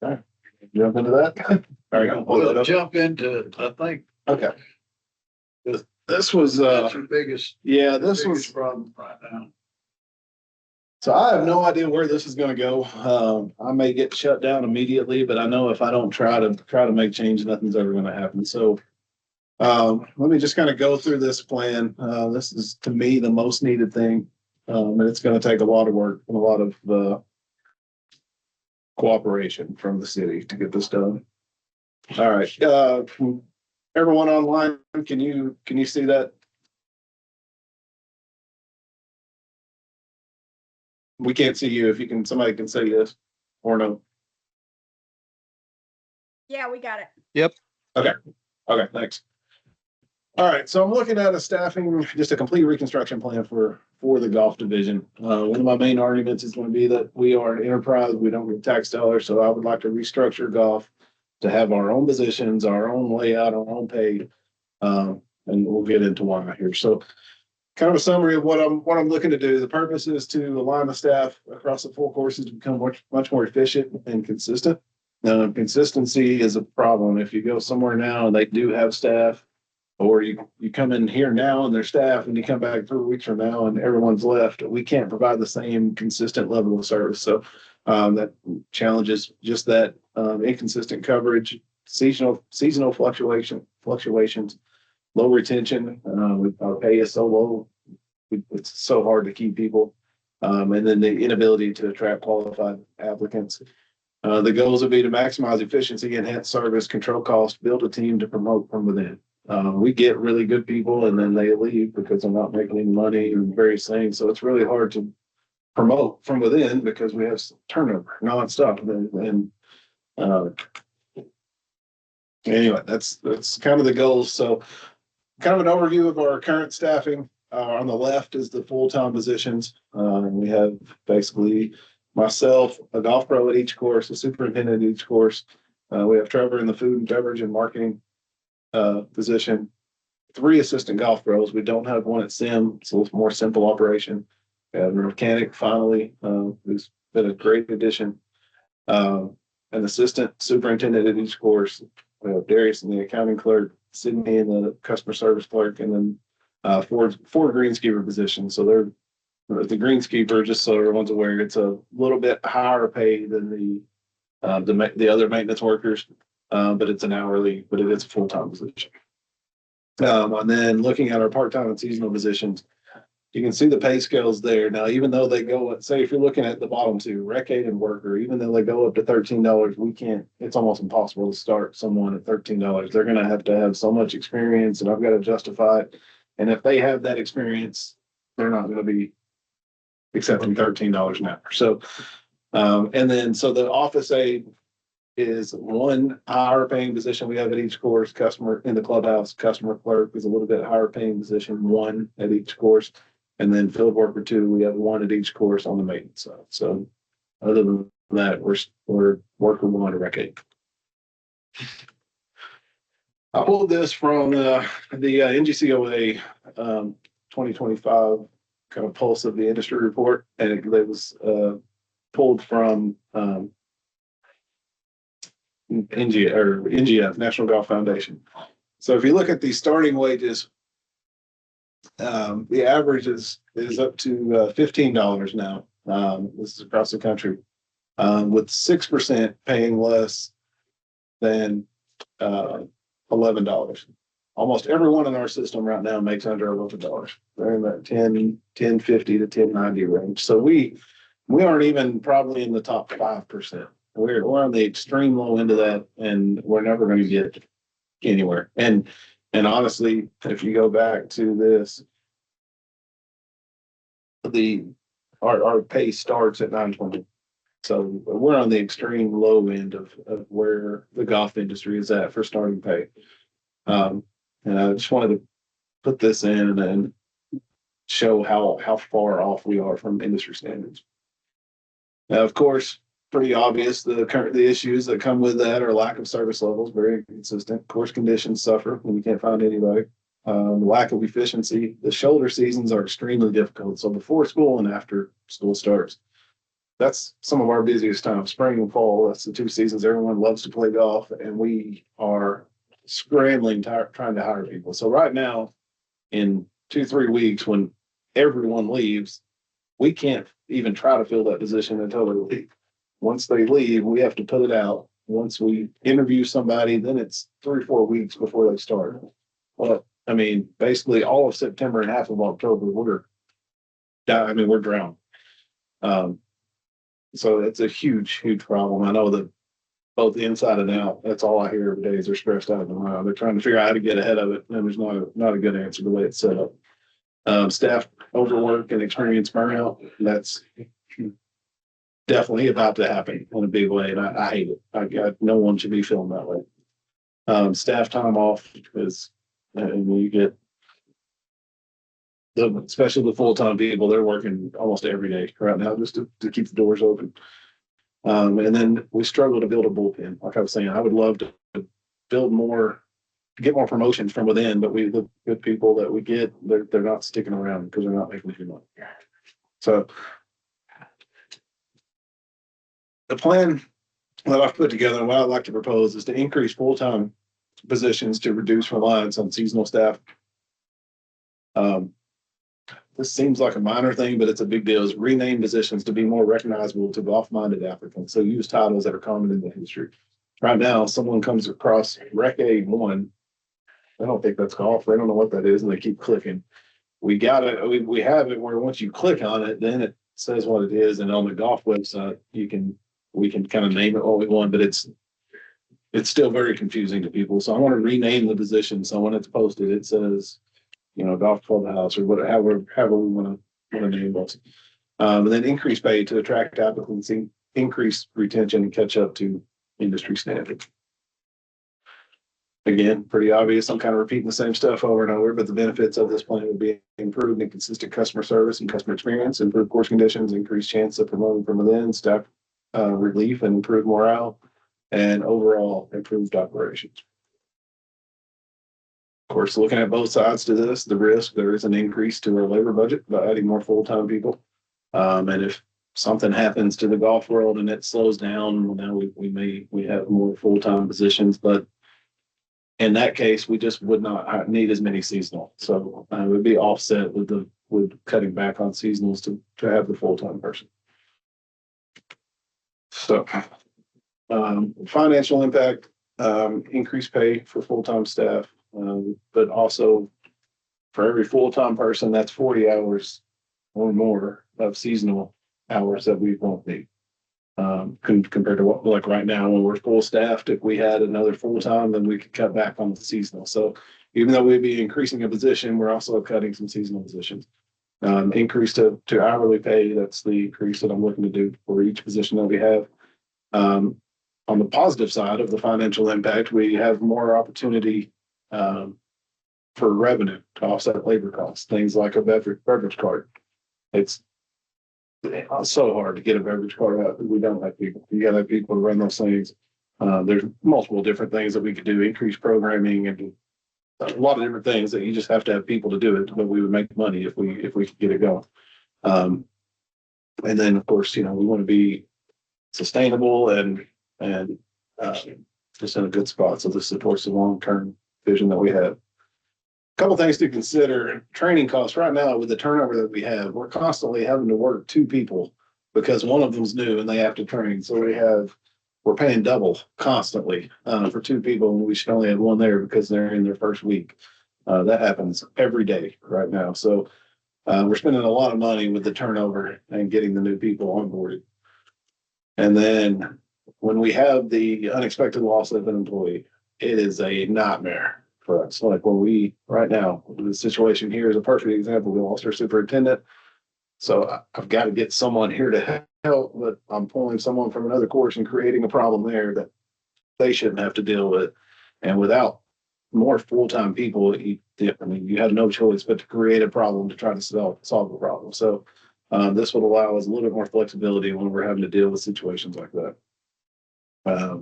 Okay. Jump into that. All right. We'll jump into, I think, Okay. This was, that's the biggest this was, problem right now. so I have no idea where this is going to go. I may get shut down immediately, but I know if I don't try to make change, nothing's ever going to happen. So, Let me just kind of go through this plan. This is to me the most needed thing. And it's going to take a lot of work and a lot of cooperation from the city to get this done. All right. Everyone online, can you see that? We can't see you. If you can, somebody can say yes or no. Yeah, we got it. Okay, thanks. All right, so I'm looking at a staffing, just a complete reconstruction plan for the golf division. One of my main arguments is going to be that we are an enterprise, we don't get tax dollars, so I would like to restructure golf to have our own positions, our own layout, our own pay. And we'll get into why here. So kind of a summary of what I'm looking to do. The purpose is to align the staff across the four courses to become much more efficient and consistent. Consistency is a problem. If you go somewhere now and they do have staff, or you come in here now and there's staff and you come back 3 weeks from now and everyone's left, we can't provide the same consistent level of service. So that challenges just that inconsistent coverage, seasonal fluctuations, low retention. Our pay is so low, it's so hard to keep people. And then the inability to attract qualified applicants. The goals would be to maximize efficiency, enhance service, control cost, build a team to promote from within. We get really good people and then they leave because they're not making any money and various things. So it's really hard to promote from within because we have turnover nonstop. And anyway, that's kind of the goals. So kind of an overview of our current staffing. On the left is the full-time positions. We have basically myself, a golf pro at each course, a superintendent at each course. We have Trevor in the food and beverage and marketing position, 3 assistant golf pros. We don't have one at Sim, so it's more simple operation. We have a mechanic finally, who's been a great addition. An assistant superintendent at each course. We have Darius in the accounting clerk, Sydney in the customer service clerk, and then 4 greenskeeper positions. So they're the greenskeeper, just so everyone's aware, it's a little bit higher pay than the other maintenance workers. But it's an hourly, but it is a full-time position. And then looking at our part-time and seasonal positions, you can see the pay scales there. Now, even though they go, say, if you're looking at the bottom 2, rec aid and worker, even though they go up to $13, we can't, it's almost impossible to start someone at $13. They're going to have so much experience and I've got to justify it. And if they have that experience, they're not going to be accepting $13 an hour. So, and then, so the office aide is 1 higher paying position we have at each course. Customer in the clubhouse, customer clerk is a little bit higher paying position, 1 at each course. And then field worker 2, we have 1 at each course on the maintenance side. So other than that, we're working 1 to rec aid. I pulled this from the NGCOA 2025 kind of pulse of the industry report, and it was pulled from NGF, National Golf Foundation. So if you look at the starting wages, the average is up to $15 now. This is across the country, with 6% paying less than $11. Almost everyone in our system right now makes under $11. They're in that 1050 to 1090 range. So we aren't even probably in the top 5%. We're on the extreme low end of that, and we're never going to get anywhere. And honestly, if you go back to this, our pay starts at $920. So we're on the extreme low end of where the golf industry is at for starting pay. And I just wanted to put this in and show how far off we are from industry standards. Now, of course, pretty obvious, the issues that come with that are lack of service levels, very inconsistent. Course conditions suffer when we can't find anybody. Lack of efficiency. The shoulder seasons are extremely difficult. So before school and after school starts, that's some of our busiest times, spring and fall. That's the 2 seasons everyone loves to play golf, and we are scrambling, trying to hire people. So right now, in 2-3 weeks, when everyone leaves, we can't even try to fill that position until they leave. Once they leave, we have to put it out. Once we interview somebody, then it's 3 or 4 weeks before they start. Well, I mean, basically all of September and half of October, we're drowned. Um, so it's a huge, huge problem. I know that both inside and out, that's all I hear every day is they're stressed out of their mind. They're trying to figure out how to get ahead of it. And there's not a good answer the way it's set up. Staff overwork and experience burnout, that's definitely about to happen in a big way. And I hate it. No one should be feeling that way. Staff time off is, and you get especially the full-time people, they're working almost every day right now just to keep the doors open. And then we struggle to build a bullpen. Like I was saying, I would love to build more, get more promotions from within, but the good people that we get, they're not sticking around because they're not making any money. So the plan that I've put together and what I'd like to propose is to increase full-time positions to reduce reliance on seasonal staff. This seems like a minor thing, but it's a big deal, is rename positions to be more recognizable to golf-minded applicants. So use titles that are common in the industry. Right now, someone comes across Rec A1. I don't think that's golf. They don't know what that is, and they keep clicking. We have it where once you click on it, then it says what it is. And on the golf website, we can kind of name it what we want, but it's still very confusing to people. So I want to rename the position. So when it's posted, it says, golf clubhouse or whatever, however we want to name it. And then increase pay to attract applicants, increase retention and catch up to industry standards. Again, pretty obvious. I'm kind of repeating the same stuff over and over, but the benefits of this plan would be improved and consistent customer service and customer experience, improved course conditions, increased chance of promoting from within, staff relief and improved morale, and overall improved operations. Of course, looking at both sides to this, the risk, there is an increase to our labor budget by adding more full-time people. And if something happens to the golf world and it slows down, well, now we have more full-time positions, but in that case, we just would not need as many seasonal. So it would be offset with cutting back on seasonals to have the full-time person. So financial impact, increased pay for full-time staff, but also for every full-time person, that's 40 hours or more of seasonal hours that we won't need. Compared to what, like right now, when we're full staffed, if we had another full-time, then we could cut back on the seasonal. So even though we'd be increasing a position, we're also cutting some seasonal positions. Increase to hourly pay, that's the increase that I'm looking to do for each position that we have. On the positive side of the financial impact, we have more opportunity for revenue to offset labor costs, things like a beverage card. It's so hard to get a beverage card out. We don't have people. You got to have people to run those things. There's multiple different things that we could do, increase programming and a lot of different things that you just have to have people to do it, but we would make money if we could get it going. And then of course, we want to be sustainable and just in a good spot. So this supports the long-term vision that we have. A couple things to consider: training costs. Right now, with the turnover that we have, we're constantly having to work 2 people because one of them's new and they have to train. So we're paying double constantly for 2 people when we should only have 1 there because they're in their first week. That happens every day right now. So we're spending a lot of money with the turnover and getting the new people onboarded. And then when we have the unexpected loss of an employee, it is a nightmare for us. Like right now, the situation here is a perfect example. We lost our superintendent. So I've got to get someone here to help, but I'm pulling someone from another course and creating a problem there that they shouldn't have to deal with. And without more full-time people, you have no choice but to create a problem to try to solve the problem. So this would allow us a little bit more flexibility when we're having to deal with situations like that. I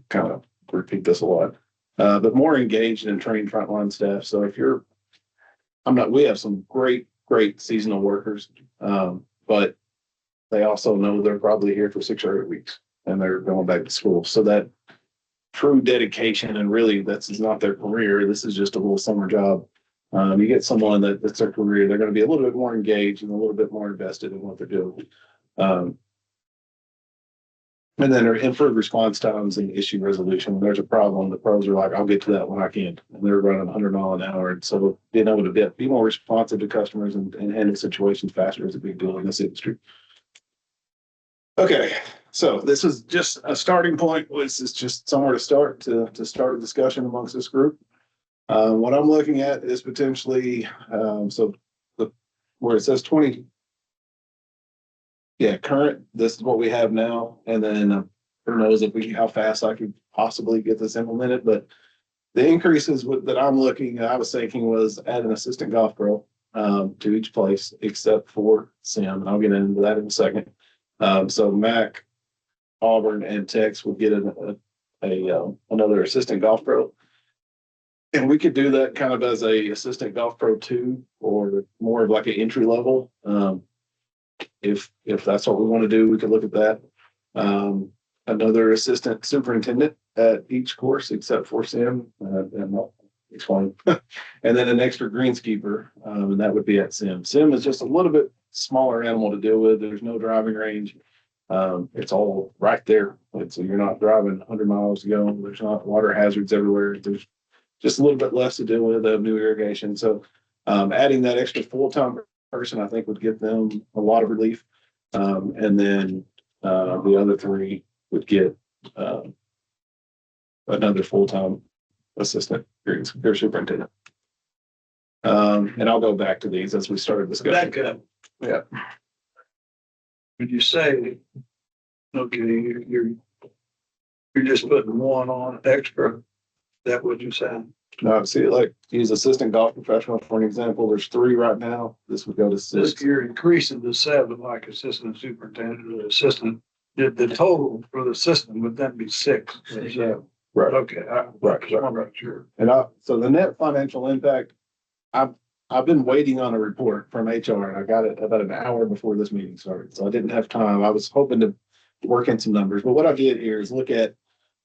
kind of repeat this a lot, but more engaged and trained frontline staff. So we have some great seasonal workers, but they also know they're probably here for 6 or 8 weeks and they're going back to school. So that true dedication, and really that's not their career. This is just a little summer job. You get someone that's their career, they're going to be a little bit more engaged and a little bit more invested in what they're doing. And then our improved response times and issue resolution. When there's a problem, the pros are like, I'll get to that when I can. And they're running 100 miles an hour. And so being able to be more responsive to customers and handle situations faster is a big deal in this industry. Okay, so this is just a starting point. This is just somewhere to start a discussion amongst this group. What I'm looking at is potentially where it says 20. Yeah, current, this is what we have now, and then who knows how fast I could possibly get this implemented, but the increases that I was thinking was add an assistant golf pro to each place except for Sim, and I'll get into that in a second. So Mac, Auburn, and Tex would get another assistant golf pro. And we could do that kind of as a assistant golf pro 2 or more of like an entry level. If that's what we want to do, we could look at that. Another assistant superintendent at each course except for Sim, and I'll explain. And then an extra greenskeeper, and that would be at Sim. Sim is just a little bit smaller animal to deal with. There's no driving range. It's all right there. So you're not driving 100 miles to go. There's not water hazards everywhere. There's just a little bit less to deal with, new irrigation. So adding that extra full-time person, I think, would give them a lot of relief. And then the other 3 would get another full-time assistant or superintendent. And I'll go back to these as we started discussing. Back up. Yeah. When you say, okay, you're just putting one on extra, is that what you're saying? No, see, like he's assistant golf professional for an example. There's 3 right now. This would go to 6. This you're increasing to 7, like assistant superintendent or assistant. The total for the system would then be 6. Yeah. Right. Okay. Right. Sure. And so the net financial impact, I've been waiting on a report from HR, and I got it about an hour before this meeting started. So I didn't have time. I was hoping to work in some numbers, but what I did here is look at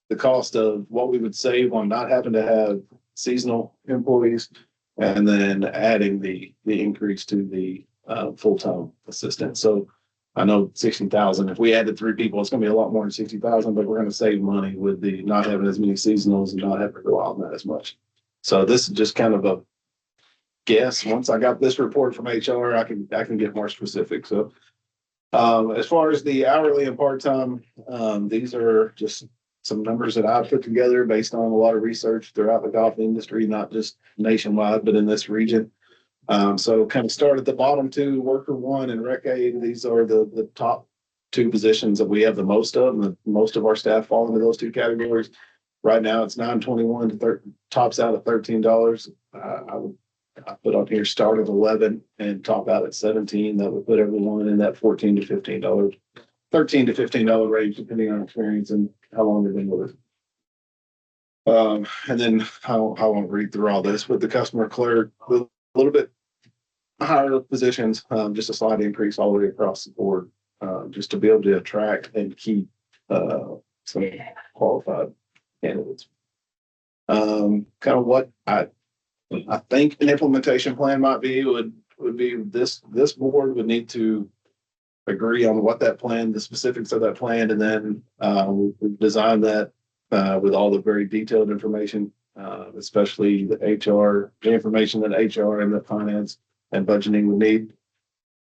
the cost of what we would save on not having to have seasonal employees, and then adding the increase to the full-time assistant. So I know 60,000. If we added 3 people, it's going to be a lot more than 60,000, but we're going to save money with the not having as many seasonals and not having to go out on that as much. So this is just kind of a guess. Once I got this report from HR, I can get more specific. So as far as the hourly and part-time, these are just some numbers that I put together based on a lot of research throughout the golf industry, not just nationwide, but in this region. So kind of start at the bottom 2, worker 1 and rec aid. These are the top 2 positions that we have the most of, and most of our staff fall into those 2 categories. Right now it's $9.21 to tops out at $13. I put on here start at 11 and top out at 17. That would put everyone in that $14 to $15, $13 to $15 range, depending on experience and how long they've been with us. And then I won't read through all this, but the customer clerk, a little bit higher positions, just a slight increase all the way across the board, just to be able to attract and keep some qualified candidates. Kind of what I think an implementation plan might be would be this board would need to agree on what that plan, the specifics of that plan, and then we design that with all the very detailed information, especially the information that HR and the finance and budgeting would need.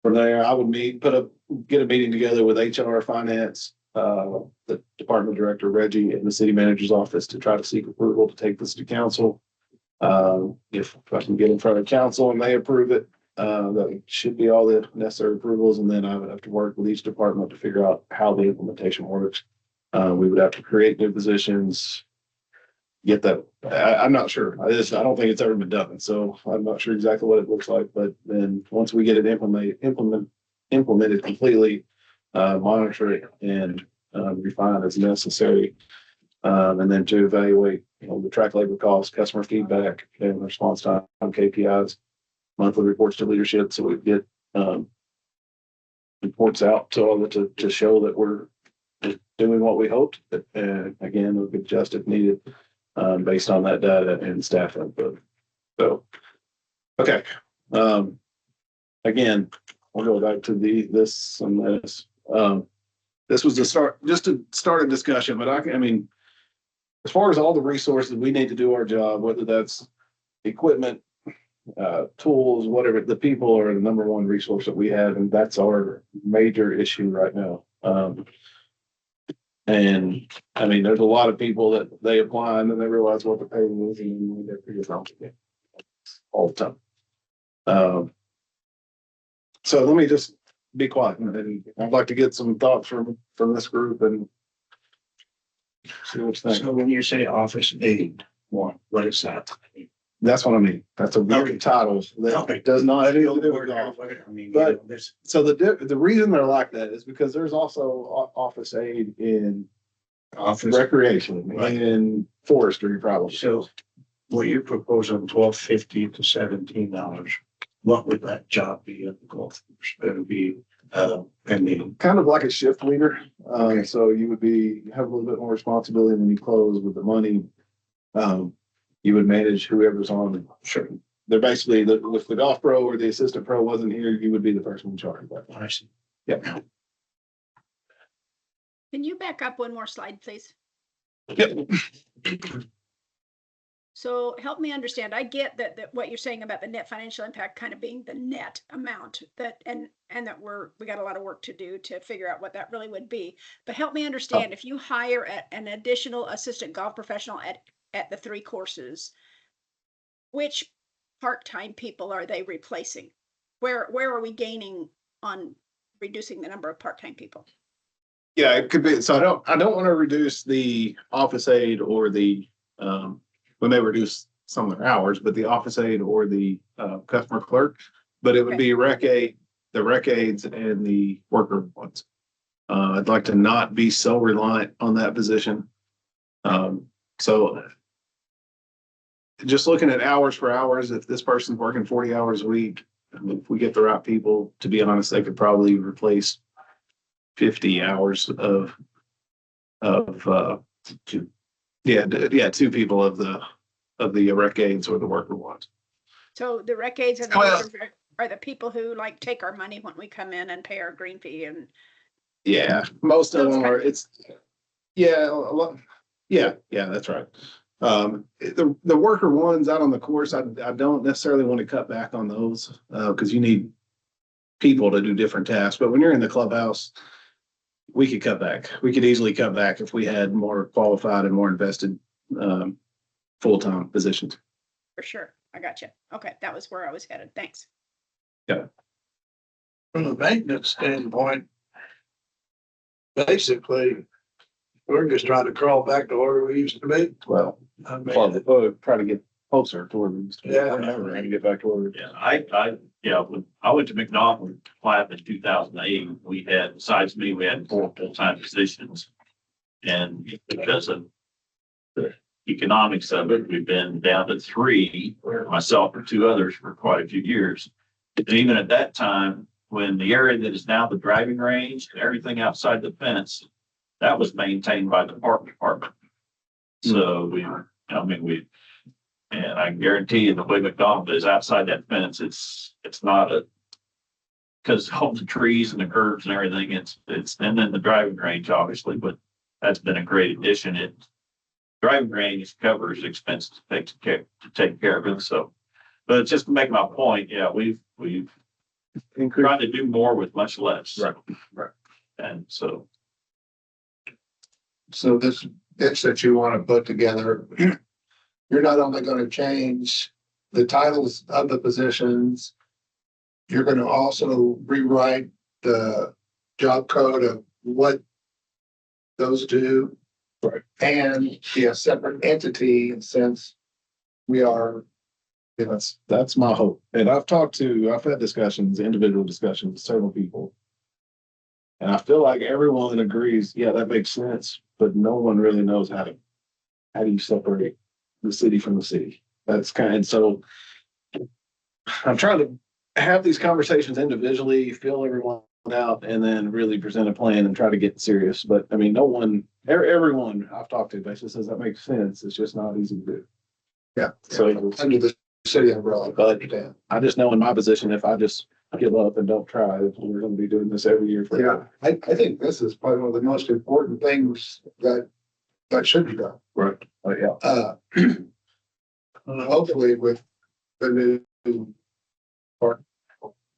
From there, I would get a meeting together with HR, finance, the department director, Reggie, and the city manager's office to try to seek approval to take this to council. If I can get in front of council and they approve it, that should be all the necessary approvals. And then I would have to work with each department to figure out how the implementation works. We would have to create new positions, get that. I'm not sure. I don't think it's ever been done. So I'm not sure exactly what it looks like. But then once we get it implemented completely, monitor it and refine as necessary. And then to evaluate, the track labor costs, customer feedback, and response time KPIs, monthly reports to leadership. So we get reports out to show that we're doing what we hoped. And again, we could adjust if needed based on that data and staff input. So, okay. Again, we'll go back to this and this. this was just to start a discussion, but I mean, as far as all the resources we need to do our job, whether that's equipment, tools, whatever, the people are the number one resource that we have, and that's our major issue right now. And I mean, there's a lot of people that they apply and then they realize what the pay is and they're pretty wrong all the time. So let me just be quiet, and I'd like to get some thoughts from this group and see what you think. So when you say office aid, what is that? That's what I mean. That's a weird Okay. title that does not have anything to do with golf. I mean, But- you know, this, So the reason they're like that is because there's also office aid in office, recreation Right. and forestry probably. so what you're proposing, $12.50 to $17, what would that job be at the golf course? It would be, and the, Kind of like a shift leader. Okay. So you would have a little bit more responsibility when you close with the money. You would manage whoever's on. sure, They're basically, if the golf pro or the assistant pro wasn't here, you would be the person in charge of that. I see. Yep. Can you back up one more slide, please? Yep. So help me understand. I get that what you're saying about the net financial impact kind of being the net amount that, and that we got a lot of work to do to figure out what that really would be. But help me understand, if you hire an additional assistant golf professional at the 3 courses, which part-time people are they replacing? Where are we gaining on reducing the number of part-time people? Yeah, it could be. So I don't want to reduce the office aide or the, we may reduce some of their hours, but the office aide or the customer clerk, but it would Okay. be the rec aides and the worker ones. I'd like to not be so reliant on that position. So just looking at hours for hours, if this person's working 40 hours a week, I mean, if we get the right people, to be honest, they could probably replace 50 hours of two. Yeah, 2 people of the rec aides or the worker ones. So the rec aides and the Well- workers are the people who like take our money when we come in and pay our green fee and Yeah, most of Those them are, kinds yeah, a lot. Yeah, that's right. The worker ones out on the course, I don't necessarily want to cut back on those, because you need people to do different tasks. But when you're in the clubhouse, we could cut back. We could easily cut back if we had more qualified and more invested, full-time positions. for sure. I got you. Okay, that was where I was headed. Thanks. From a maintenance standpoint, basically, we're just trying to crawl back to where we used to be. Well, I mean, try to get closer to where we used to be. Yeah. We're never going to get back to where we. Yeah, when I went to McDonald Platt in 2008, we had, besides me, we had 4 full-time positions. And because of the economics of it, we've been down to 3, myself and 2 others for quite a few years. And even at that time, when the area that is now the driving range and everything outside the fence, that was maintained by the park department. So and I can guarantee you the way McDonald is outside that fence, it's not because all the trees and the curbs and everything, and then the driving range, obviously, but that's been a great addition. Driving range covers expenses to take care of it. So, but just to make my point, yeah, we've tried to do more with much less. Right. And so, So this pitch that you want to put together, you're not only going to change the titles of the positions, you're going to also rewrite the job code of what those do. Right. And be a separate entity since we are, That's my hope. And I've had discussions, individual discussions with several people. And I feel like everyone agrees, yeah, that makes sense, but no one really knows how do you separate the city from the city? That's and so I'm trying to have these conversations individually, feel everyone out, and then really present a plan and try to get serious. But I mean, everyone I've talked to basically says that makes sense. It's just not easy to do. yeah, So under the city umbrella. But I just know in my position, if I just give up and don't try. We're gonna be doing this every year for. Yeah, I think this is probably one of the most important things that should be done. Right. Oh, yeah. Hopefully with the new park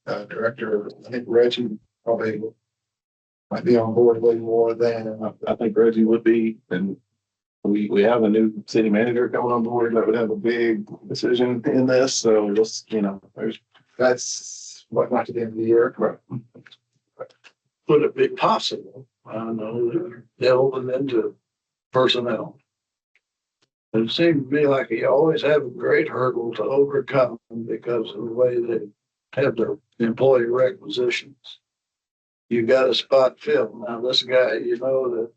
director, I think Reggie probably might be on board a little more than. I think Reggie would be, and we have a new city manager coming on board that would have a big decision in this. So just, That's what, not to the end of the year. Right. Would it be possible? I don't know, delving into personnel. It seemed to me like you always have a great hurdle to overcome because of the way they have their employee requisitions. You got a spot filled. Now, this guy, that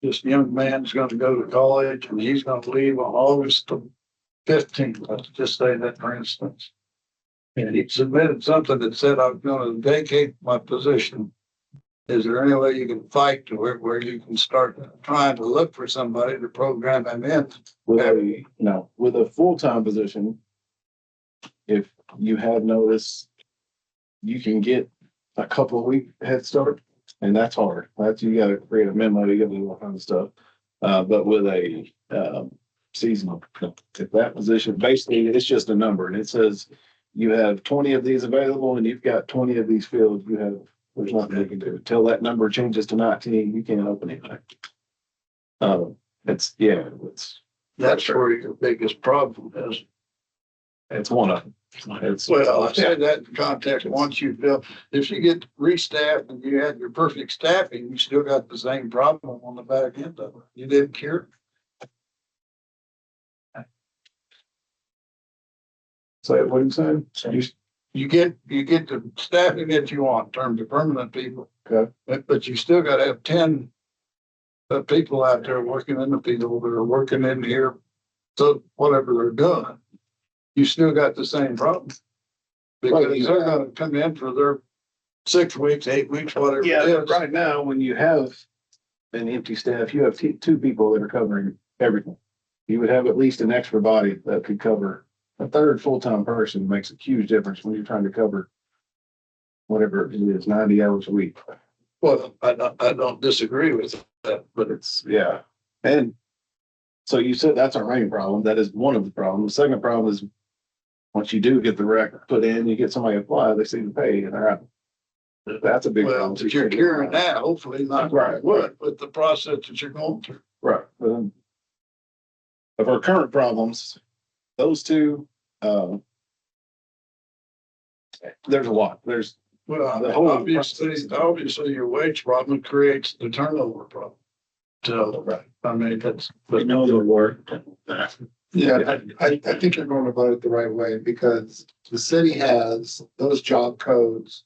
this young man's gonna go to college and he's gonna leave on August 15th. Let's just say that, for instance. And he submitted something that said, I'm gonna vacate my position. Is there any way you can fight to where you can start trying to look for somebody to program them in? With a full-time position, if you have notice, you can get a couple of week head start, and that's hard. You gotta create a memo, you gotta do all kinds of stuff. But with a seasonal, if that position, basically, it's just a number, and it says you have 20 of these available, and you've got 20 of these filled, there's nothing you can do. Till that number changes to 19, you can't open anything. That's where your biggest problem is. It's one of them. Well, I say that in context, once you fill, if you get restaffed and you had your perfect staffing, you still got the same problem on the back end of it. You didn't cure it. So what are you saying? You get the staffing that you want in terms of permanent people. Okay. But you still gotta have 10 people out there working in the field that are working in here. So whatever they're doing, you still got the same problem. Because they're gonna come in for their 6 weeks, 8 weeks, whatever it Yeah, is. right now, when you have an empty staff, you have two people that are covering everything. You would have at least an extra body that could cover. A third full-time person makes a huge difference when you're trying to cover whatever it is, 90 hours a week. Well, I don't disagree with that, but Yeah. And so you said that's our main problem. That is one of the problems. The second problem is once you do get the rec put in, you get somebody apply, they see the pay and they're out. That's a big well, problem. if you're curing that, hopefully not Right. with the process that you're going through. Right. Of our current problems, those two, there's a lot. There's Well, The whole obviously your wage problem creates the turnover problem. So, Right. I mean, that's. We know the work. Yeah, I think you're going about it the right way because the city has those job codes,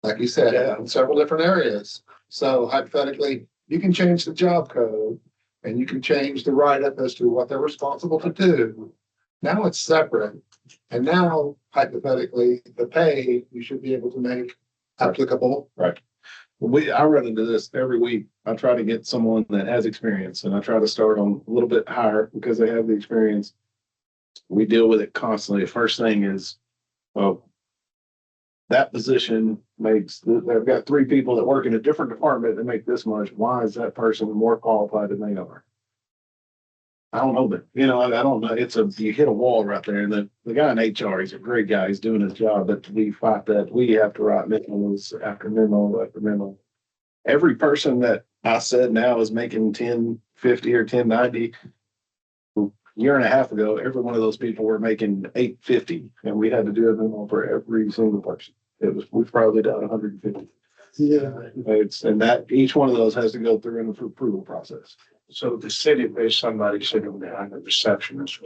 like you said, Yeah. in several different areas. So hypothetically, you can change the job code and you can change the write-up as to what they're responsible to do. Now it's separate. And now hypothetically, the pay you should be able to make applicable. I run into this every week. I try to get someone that has experience and I try to start them a little bit higher because they have the experience. We deal with it constantly. The first thing is, well, that position they've got 3 people that work in a different department that make this much. Why is that person more qualified than they are? I don't know, but I don't know. You hit a wall right there. And the guy in HR, he's a great guy. He's doing his job, but we fight that. We have to write memos after memo after memo. Every person that I said now is making 1050 or 1090. A year and a half ago, every one of those people were making 850, and we had to do a memo for every single person. We've probably done 150. Yeah. And that each one of those has to go through an approval process. So the city pays somebody sitting behind the receptionist,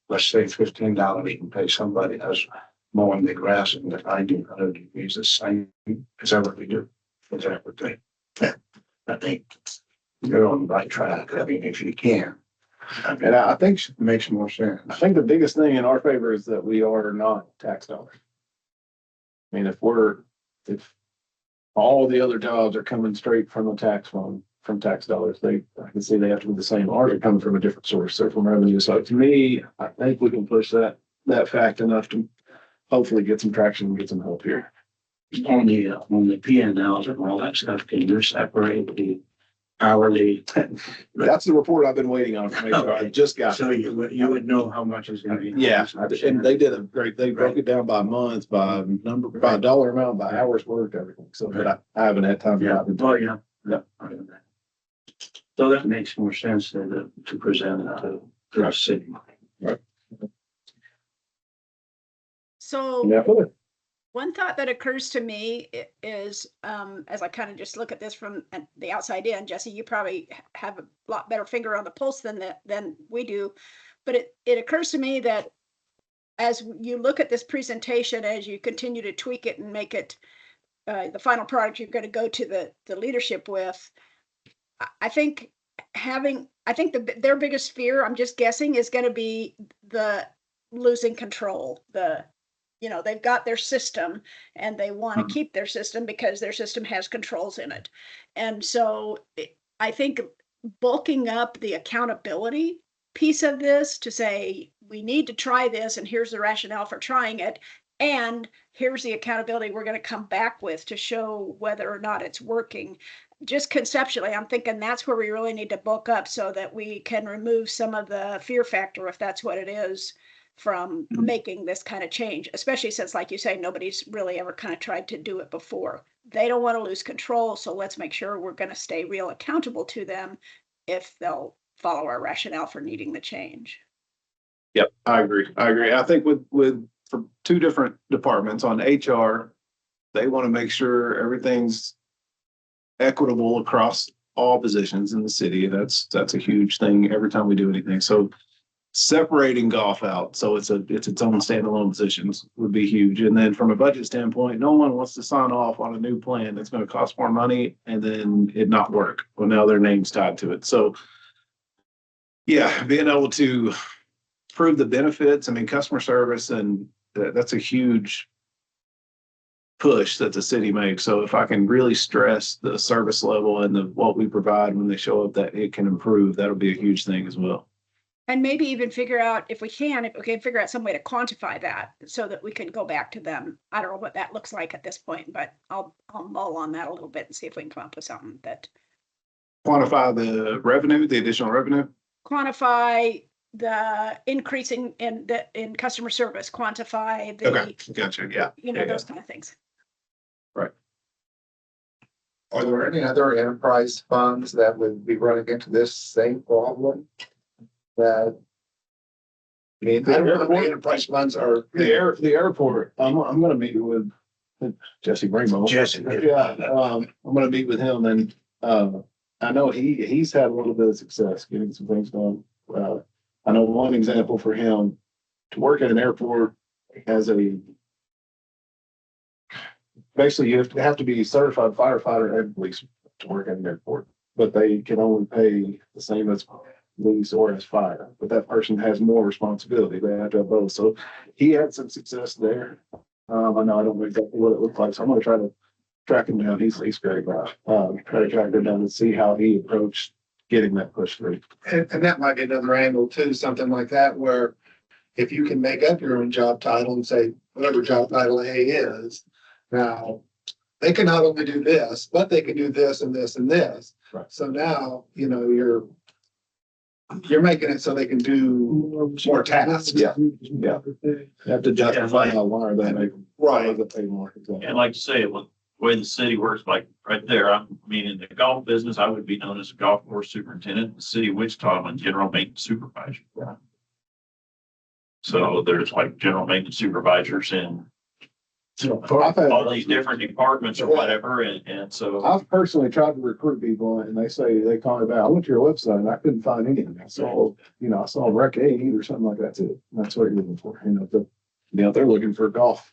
let's say $15 and pay somebody that's mowing the grass in the 1900 degrees, the same. Is that what we do? Is that what they? I think you're on the right track. I mean, if you can. And I think It makes more sense. I think the biggest thing in our favor is that we are not tax dollars. I mean, if all the other jobs are coming straight from the tax fund, from tax dollars, I can see they have to be the same. Ours are coming from a different source, so from revenue. So to me, I think we can push that fact enough to hopefully get some traction and get some help here. On the P&Ls and all that stuff, can you separate the hourly? That's the report I've been waiting on from HR. I just got. So you would know how much is gonna be. Yeah, and they did a great, they broke it down by months, by number, by dollar amount, by hours worked, everything. So, but I haven't had time to. Yeah, dive into oh, it. yeah. Yeah. So that makes more sense than to present it to the city. So Yeah, one thought that occurs to me is, as I kind of just look at this from the outside in, Jesse, you probably have a lot better finger on the pulse than we do. But it occurs to me that as you look at this presentation, as you continue to tweak it and make it the final product you're going to go to the leadership with, I think their biggest fear, I'm just guessing, is going to be the losing control. They've got their system and they want to keep their system because their system has controls in it. And so I think bulking up the accountability piece of this to say, we need to try this and here's the rationale for trying it. And here's the accountability we're going to come back with to show whether or not it's working. Just conceptually, I'm thinking that's where we really need to bulk up so that we can remove some of the fear factor, if that's what it is, from making this kind of change, especially since, like you say, nobody's really ever kind of tried to do it before. They don't want to lose control, so let's make sure we're going to stay real accountable to them if they'll follow our rationale for needing the change. Yep, I agree. I think with for two different departments on HR, they want to make sure everything's equitable across all positions in the city. That's a huge thing every time we do anything. So separating golf out so it's its own standalone positions would be huge. And then from a budget standpoint, no one wants to sign off on a new plan that's going to cost more money and then it not work. Well, now their name's tied to it. So yeah, being able to prove the benefits, I mean, customer service, and that's a huge push that the city makes. So if I can really stress the service level and what we provide when they show up, that it can improve, that'll be a huge thing as well. And maybe even figure out if we can figure out some way to quantify that so that we can go back to them. I don't know what that looks like at this point, but I'll mull on that a little bit and see if we can come up with something that Quantify the revenue, the additional revenue. Quantify the increasing in customer service, quantify the, Okay, gotcha. Yeah. those kind of things. Right. Are there any other enterprise funds that would be running into this same problem? That, I mean, I don't know how many enterprise funds are. The airport. I'm going to meet with Jesse Greenwell. Jesse. Yeah. I'm going to meet with him, and I know he's had a little bit of success getting some things done. I know one example for him to work at an airport as basically you have to be a certified firefighter and police to work at an airport, but they can only pay the same as police or as fire, but that person has more responsibility. They have to have both. So he had some success there. I know I don't know exactly what it looked like, so I'm going to try to track him down. He's great guy. Try to track him down and see how he approached getting that push through. And that might be another angle too, something like that, where if you can make up your own job title and say whatever job title A is, now they can not only do this, but they can do this and this and this. Right. So now, you're making it so they can do more tasks. Yeah. You have to justify why they make Right. they pay more. And like to say, the way the city works, like right there, I mean, in the golf business, I would be known as a golf course superintendent. The city of Wichita, I'm a general maintenance supervisor. Yeah. So there's like general maintenance supervisors in I've had- all these different departments or whatever, and so. I've personally tried to recruit people and they call me back. I went to your website and I couldn't find anything. I saw Rec 8 or something like that too. That's what you're looking for. They're looking for golf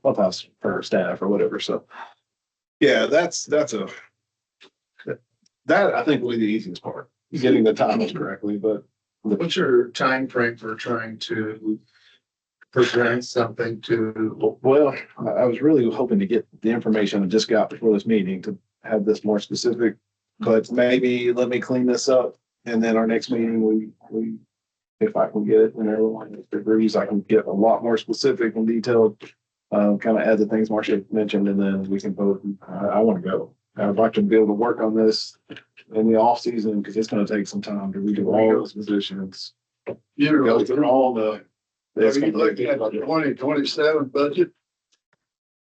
clubhouse for staff or whatever. So yeah, that I think will be the easiest part, getting the titles correctly. But What's your time frame for trying to present something to? well, I was really hoping to get the information I just got before this meeting to have this more specific, but maybe let me clean this up. And then our next meeting, we if I can get it and everyone agrees, I can get a lot more specific and detailed. Kind of add the things Marcia mentioned, and then we can vote. I want to go. I'd like to be able to work on this in the off season because it's going to take some time to redo all those positions. You're Go through all the. Are you looking at the 2027 budget?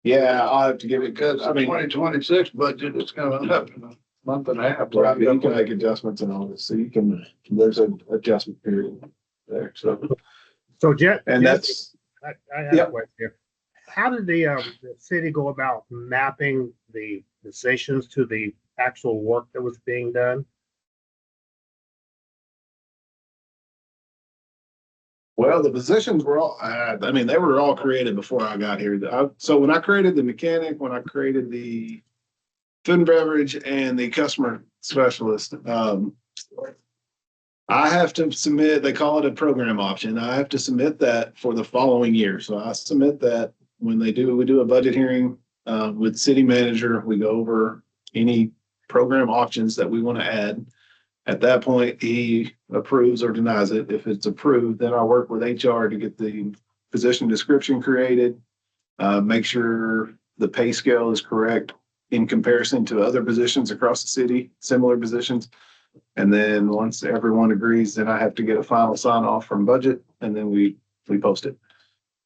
Yeah, I'll have to give it, Because I the mean, 2026 budget is coming up in a month and a half. right, you can make adjustments and all this, so you can, there's an adjustment period there, so. So Jet, And that's, I have a Yep. question here. How did the city go about mapping the positions to the actual work that was being done? well, the positions were all, I mean, they were all created before I got here. So when I created the mechanic, when I created the food and beverage and the customer specialist, I have to submit, they call it a program option. I have to submit that for the following year. So I submit that when we do a budget hearing with city manager, we go over any program options that we want to add. At that point, he approves or denies it. If it's approved, then I work with HR to get the position description created, make sure the pay scale is correct in comparison to other positions across the city, similar positions. And then once everyone agrees, then I have to get a final sign off from budget, and then we post it.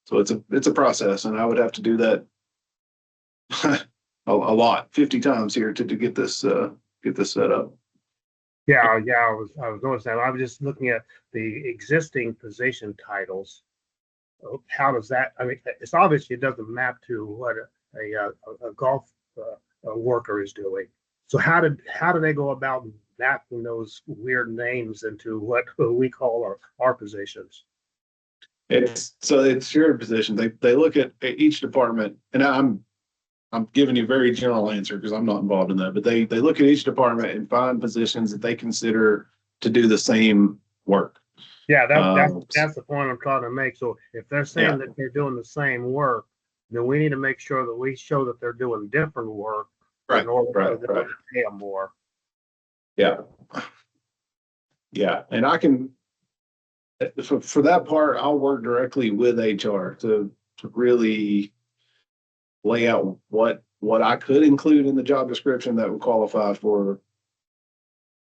So it's a process, and I would have to do that a lot, 50 times here to get this set up. Yeah, I was noticing that. I was just looking at the existing position titles. How does that, I mean, it's obviously it doesn't map to what a golf worker is doing. So how do they go about mapping those weird names into what we call our positions? It's shared position. They look at each department, and I'm giving you a very general answer because I'm not involved in that, but they look at each department and find positions that they consider to do the same work. Yeah, that's the point I'm trying to make. So if they're saying that they're doing the same work, then we need to make sure that we show that they're doing different work in order for them to pay them more. Yeah. Yeah, and I can, for that part, I'll work directly with HR to really lay out what I could include in the job description that would qualify for,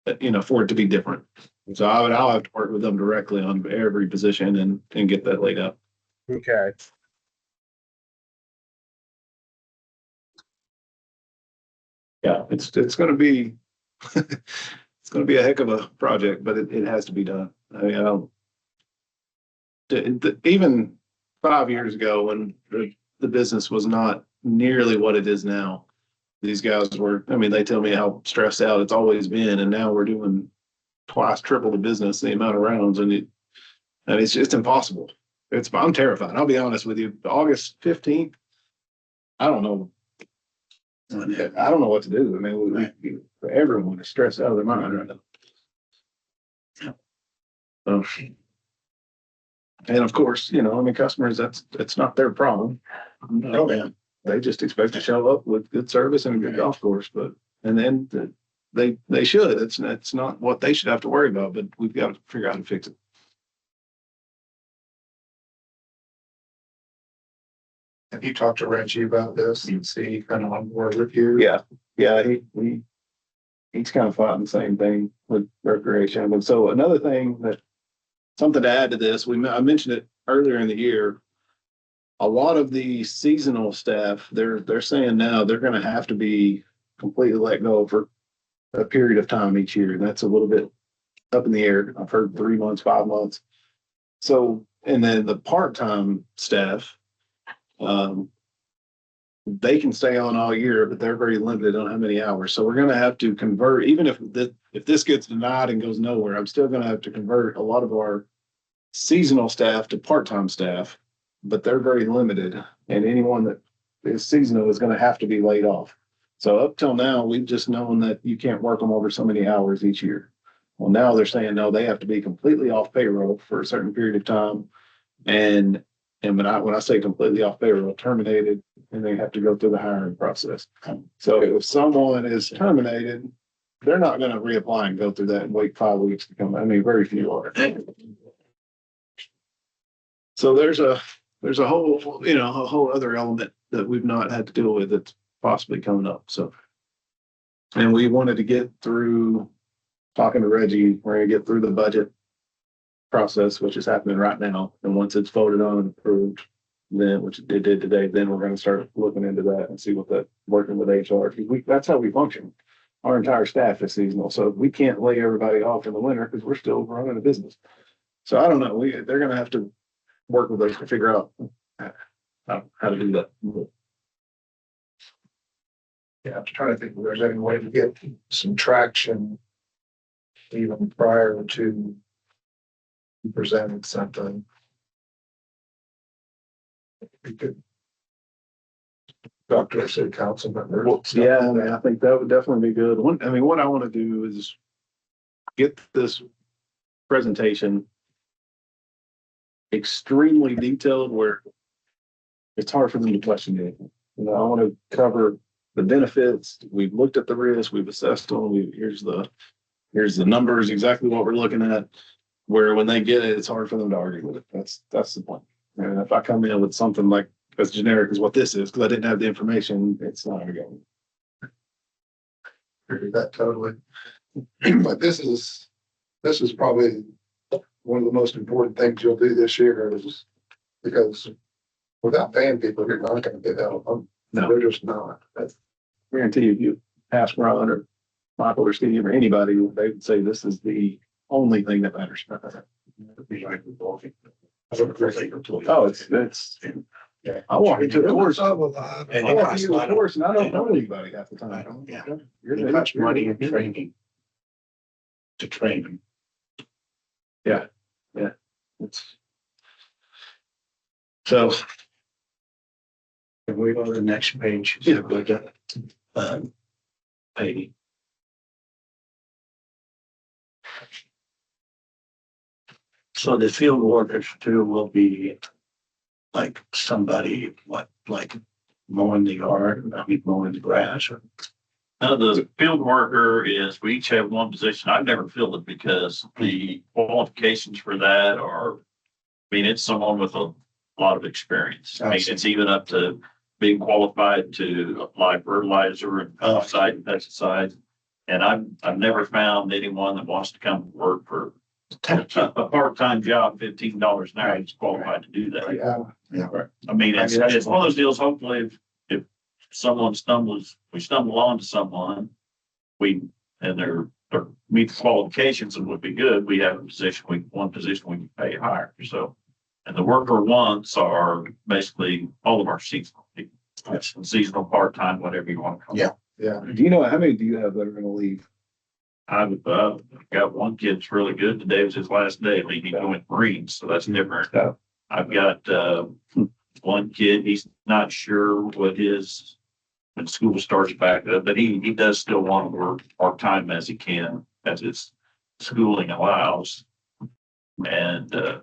for it to be different. So I'll have to work with them directly on every position and get that laid out. Okay. Yeah, it's going to be it's going to be a heck of a project, but it has to be done. I mean, even 5 years ago when the business was not nearly what it is now, these guys were, I mean, they tell me how stressed out it's always been, and now we're doing twice, triple the business, the amount of rounds, and it's impossible. I'm terrified. I'll be honest with you. August 15th, I don't know. I don't know what to do. I mean, everyone is stressed out of their mind right now. And of course, customers, that's not their problem. No, man. They just expect to show up with good service and a good golf course, and then they should. It's not what they should have to worry about, but we've got to figure out how to fix it. Have you talked to Reggie about this and see kind of on board with you? Yeah, he's kind of fighting the same thing with recreation. And so another thing something to add to this, I mentioned it earlier in the year. A lot of the seasonal staff, they're saying now they're going to have to be completely let go for a period of time each year. That's a little bit up in the air. I've heard 3 months, 5 months. So, and then the part-time staff, they can stay on all year, but they're very limited on how many hours. So we're going to have to convert, even if this gets denied and goes nowhere, I'm still going to have to convert a lot of our seasonal staff to part-time staff, but they're very limited. And anyone that is seasonal is going to have to be laid off. So up till now, we've just known that you can't work them over so many hours each year. Well, now they're saying, no, they have to be completely off payroll for a certain period of time. And when I say completely off payroll, terminated, and they have to go through the hiring process. So if someone is terminated, they're not going to reapply and go through that and wait 5 weeks to come. I mean, very few are. So there's a whole, a whole other element that we've not had to deal with that's possibly coming up. So. And we wanted to get through talking to Reggie, we're gonna get through the budget process, which is happening right now. And once it's voted on and approved, then, which it did today, then we're gonna start looking into that and see what that, working with HR. That's how we function. Our entire staff is seasonal, so we can't lay everybody off in the winter because we're still running a business. So I don't know, they're gonna have to work with us to figure out how to do that. Yeah, I'm trying to think if there's any way to get some traction even prior to presenting something. We could talk to our city council members. Yeah, I mean, I think that would definitely be good. What I want to do is get this presentation extremely detailed where it's hard for them to question anything. I want to cover the benefits. We've looked at the risks, we've assessed them. Here's the numbers, exactly what we're looking at. Where when they get it, it's hard for them to argue with it. That's the point. And if I come in with something like as generic as what this is, because I didn't have the information, it's not gonna go. Agree that totally. But this is probably one of the most important things you'll do this year is because without paying people, you're not gonna get help. No. They're just not. That's Guarantee you, if you ask Ron or Michael or Steve or anybody, they would say this is the only thing that matters. Oh, it's. Yeah. I walk into a course. I And walk into a course and I don't know anybody half the time. Yeah. You're It costs money in training. To train them. It's. So. Can we go to the next page? Yeah. Peggy. So the field workers too will be like somebody, like mowing the yard, mowing the grass or. The field worker is, we each have one position. I've never filled it because the qualifications for that are, it's someone with a lot of experience. It's even up to being qualified to apply fertilizer and pesticide and pesticides. And I've never found anyone that wants to come work for a part-time job, $15 an hour, is qualified to do that. yeah. Right. It's one of those deals, hopefully, if someone we stumble onto someone, and they're meet the qualifications and would be good, we have one position we can pay higher. So, and the worker ones are basically all of our seasonal people. Seasonal, part-time, whatever you want to call it. Yeah. Do you know how many do you have that are gonna leave? I've got one kid that's really good. Today was his last day. He's going Marines, so that's different. Yeah. I've got one kid, he's not sure when school starts back up, but he does still want to work part-time as he can, as his schooling allows. And other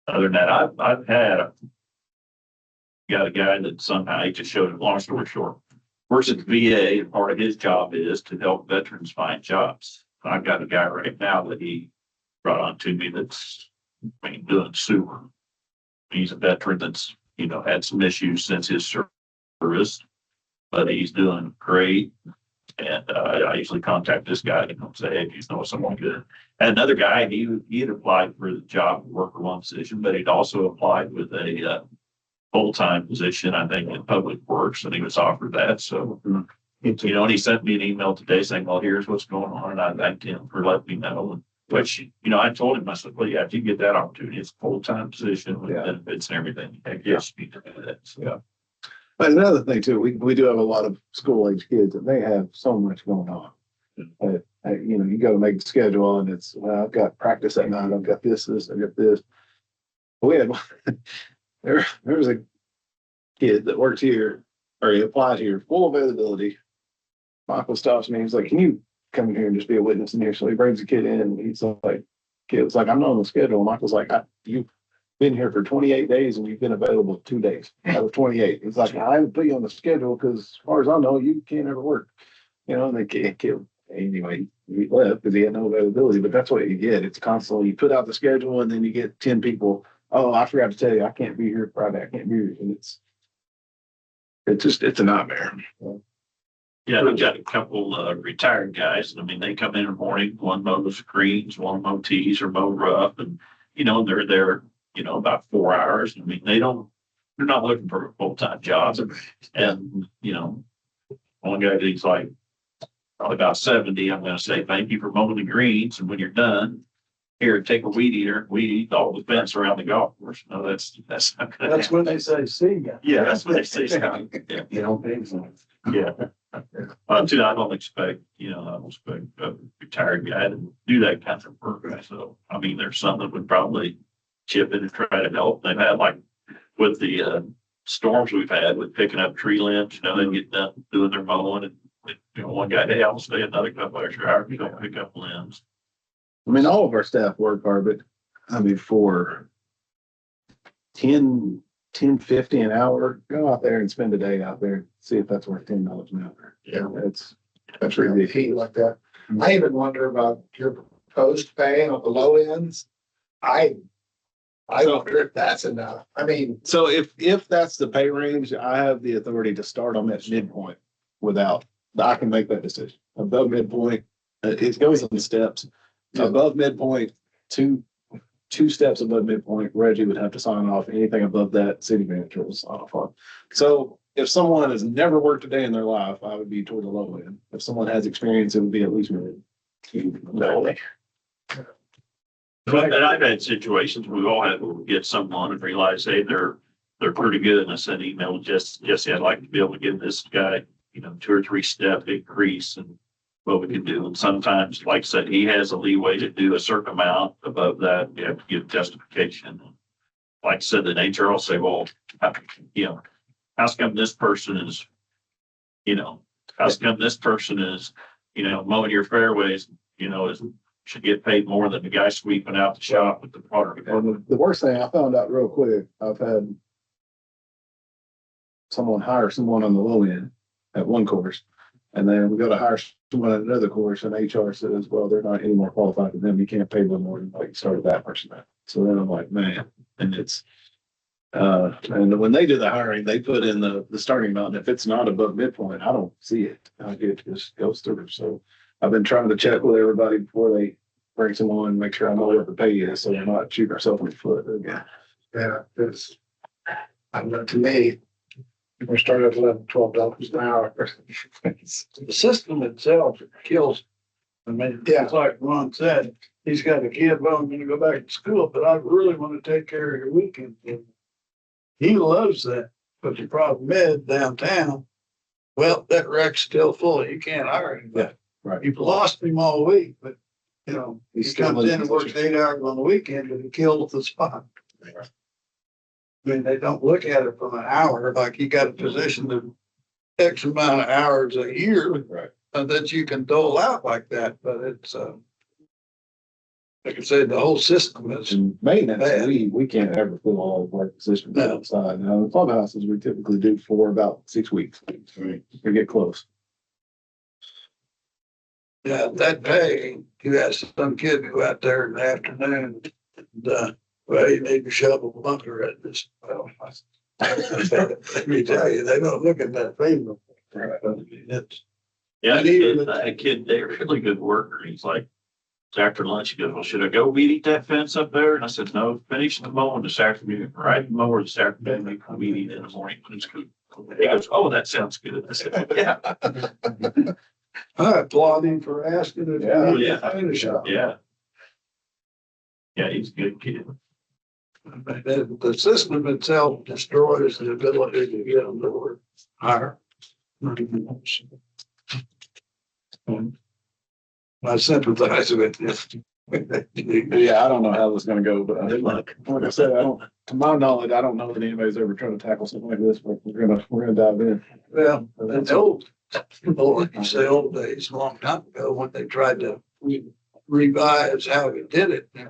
than that, I've got a guy that somehow he just showed it, long story short, works at the VA, and part of his job is to help veterans find jobs. I've got a guy right now that he brought on to me that's doing sewer. He's a veteran that's, had some issues since his service, but he's doing great. And I usually contact this guy and say, hey, if you know someone good. And another guy, he had applied for the job worker one position, but he'd also applied with a full-time position, I think, in public works, and he was offered that. So, and he sent me an email today saying, well, here's what's going on. And I thanked him for letting me know. Which, I told him, I said, well, yeah, if you get that opportunity, it's a full-time position with benefits and everything. Heck, yes, you need to do that. So. Yeah. But another thing too, we do have a lot of school-age kids and they have so much going on. You got to make the schedule and it's, well, I've got practice at night, I've got this, I've got this. We had there was a kid that works here, or he applied here, full availability. Michael stops me, he's like, can you come in here and just be a witness in here? So he brings the kid in and he's like, kid's like, I'm not on the schedule. Michael's like, you've been here for 28 days and you've been available 2 days out of 28. He's like, I haven't put you on the schedule because as far as I know, you can't ever work. And the kid, anyway, he left because he had no availability, but that's what you get. It's constantly, you put out the schedule and then you get 10 people oh, I forgot to tell you, I can't be here Friday. I can't be here. And it's a nightmare. Yeah, we've got a couple retired guys. I mean, they come in the morning, one mows screens, one mow tees or mow rough, and they're there, about 4 hours. I mean, they're not looking for a full-time job. And one guy he's like probably about 70. I'm gonna say thank you for mowing the greens, and when you're done, here, take a weed eater, weed eat all the fence around the golf course. No, that's not gonna That's happen. when they say, see ya. Yeah, that's what they say. Yeah. You don't pay for it. Yeah. Too, I don't expect a retired guy to do that kind of work. So, I mean, there's some that would probably chip in and try to help. They've had like with the storms we've had with picking up tree limbs, they get done doing their mowing and one guy, hey, I'll stay another couple extra hours, you don't pick up limbs. I mean, all of our staff work hard, but I mean, for 10.50 an hour, go out there and spend a day out there, see if that's worth $10 an hour. Yeah. That's really key like that. I even wonder about your proposed pay on the low ends. I wonder if that's enough. I mean, So if that's the pay range, I have the authority to start on that midpoint I can make that decision. Above midpoint, it goes in steps. Above midpoint, two steps above midpoint, Reggie would have to sign off. Anything above that, city manager will sign off on. So if someone has never worked a day in their life, I would be toward the low end. If someone has experience, it would be at least mid. But and I've had situations, we've all had, we'll get someone and realize, hey, they're pretty good. And I sent an email, Jesse, I'd like to be able to give this guy, 2 or 3 step increase and what we can do. And sometimes, like I said, he has a leeway to do a certain amount. Above that, you have to give justification. Like I said, the HR will say, well, how's come this person is, mowing your fairways, should get paid more than the guy sweeping out the shop with the water. And the worst thing I found out real quick, I've had someone hire someone on the low end at one course. And then we go to hire someone at another course and HR says, well, they're not any more qualified than them. You can't pay them more than what you started that person at. So then I'm like, man, and it's, and when they do the hiring, they put in the starting amount. And if it's not above midpoint, I don't see it. It just goes through. So I've been trying to check with everybody before they bring someone, make sure I know what the pay is. So we're not shooting ourselves in the foot again. yeah, I don't know, to me, we started at $11, $12 an hour. The system itself kills. I mean, Yeah. it's like Ron said, he's got a kid, well, I'm gonna go back to school, but I really want to take care of your weekend. And he loves that, but the problem is downtown, well, that wreck's still full. You can't hire him. Yeah, right. You've lost him all week, but he He's still comes in and works position. 8 hours on the weekend and he kills the spot. I mean, they don't look at it from an hour, like you got a position of X amount of hours a year Right. that you can dole out like that, but it's, like I said, the whole system is, And maintenance, Bad. we can't ever fill all of our positions No. outside. Now, the clubhouses, we typically do for about 6 weeks. We get close. yeah, that pay, you got some kid go out there in the afternoon and, well, you need to shovel a bunker at this. Well, let me tell you, they don't look at that favorable. Right. I mean, it's, Yeah, And even a kid, they're a really good worker. He's like, after lunch, he goes, well, should I go weed eat that fence up there? And I said, no, finish the mowing this afternoon, right? The mower this afternoon, we can weed eat in the morning when it's good. He goes, oh, that sounds good. I said, yeah, I applaud him for asking if Yeah. he needed to finish up. yeah. Yeah, he's a good kid. The system itself destroys the ability to get them to work higher. I sympathize with you. Yeah, I don't know how this is gonna go, but Good luck. like I said, to my knowledge, I don't know that anybody's ever tried to tackle something like this, but we're gonna dive in. Well, it's old, like you say, old days, a long time ago, when they tried to revise how we did it, and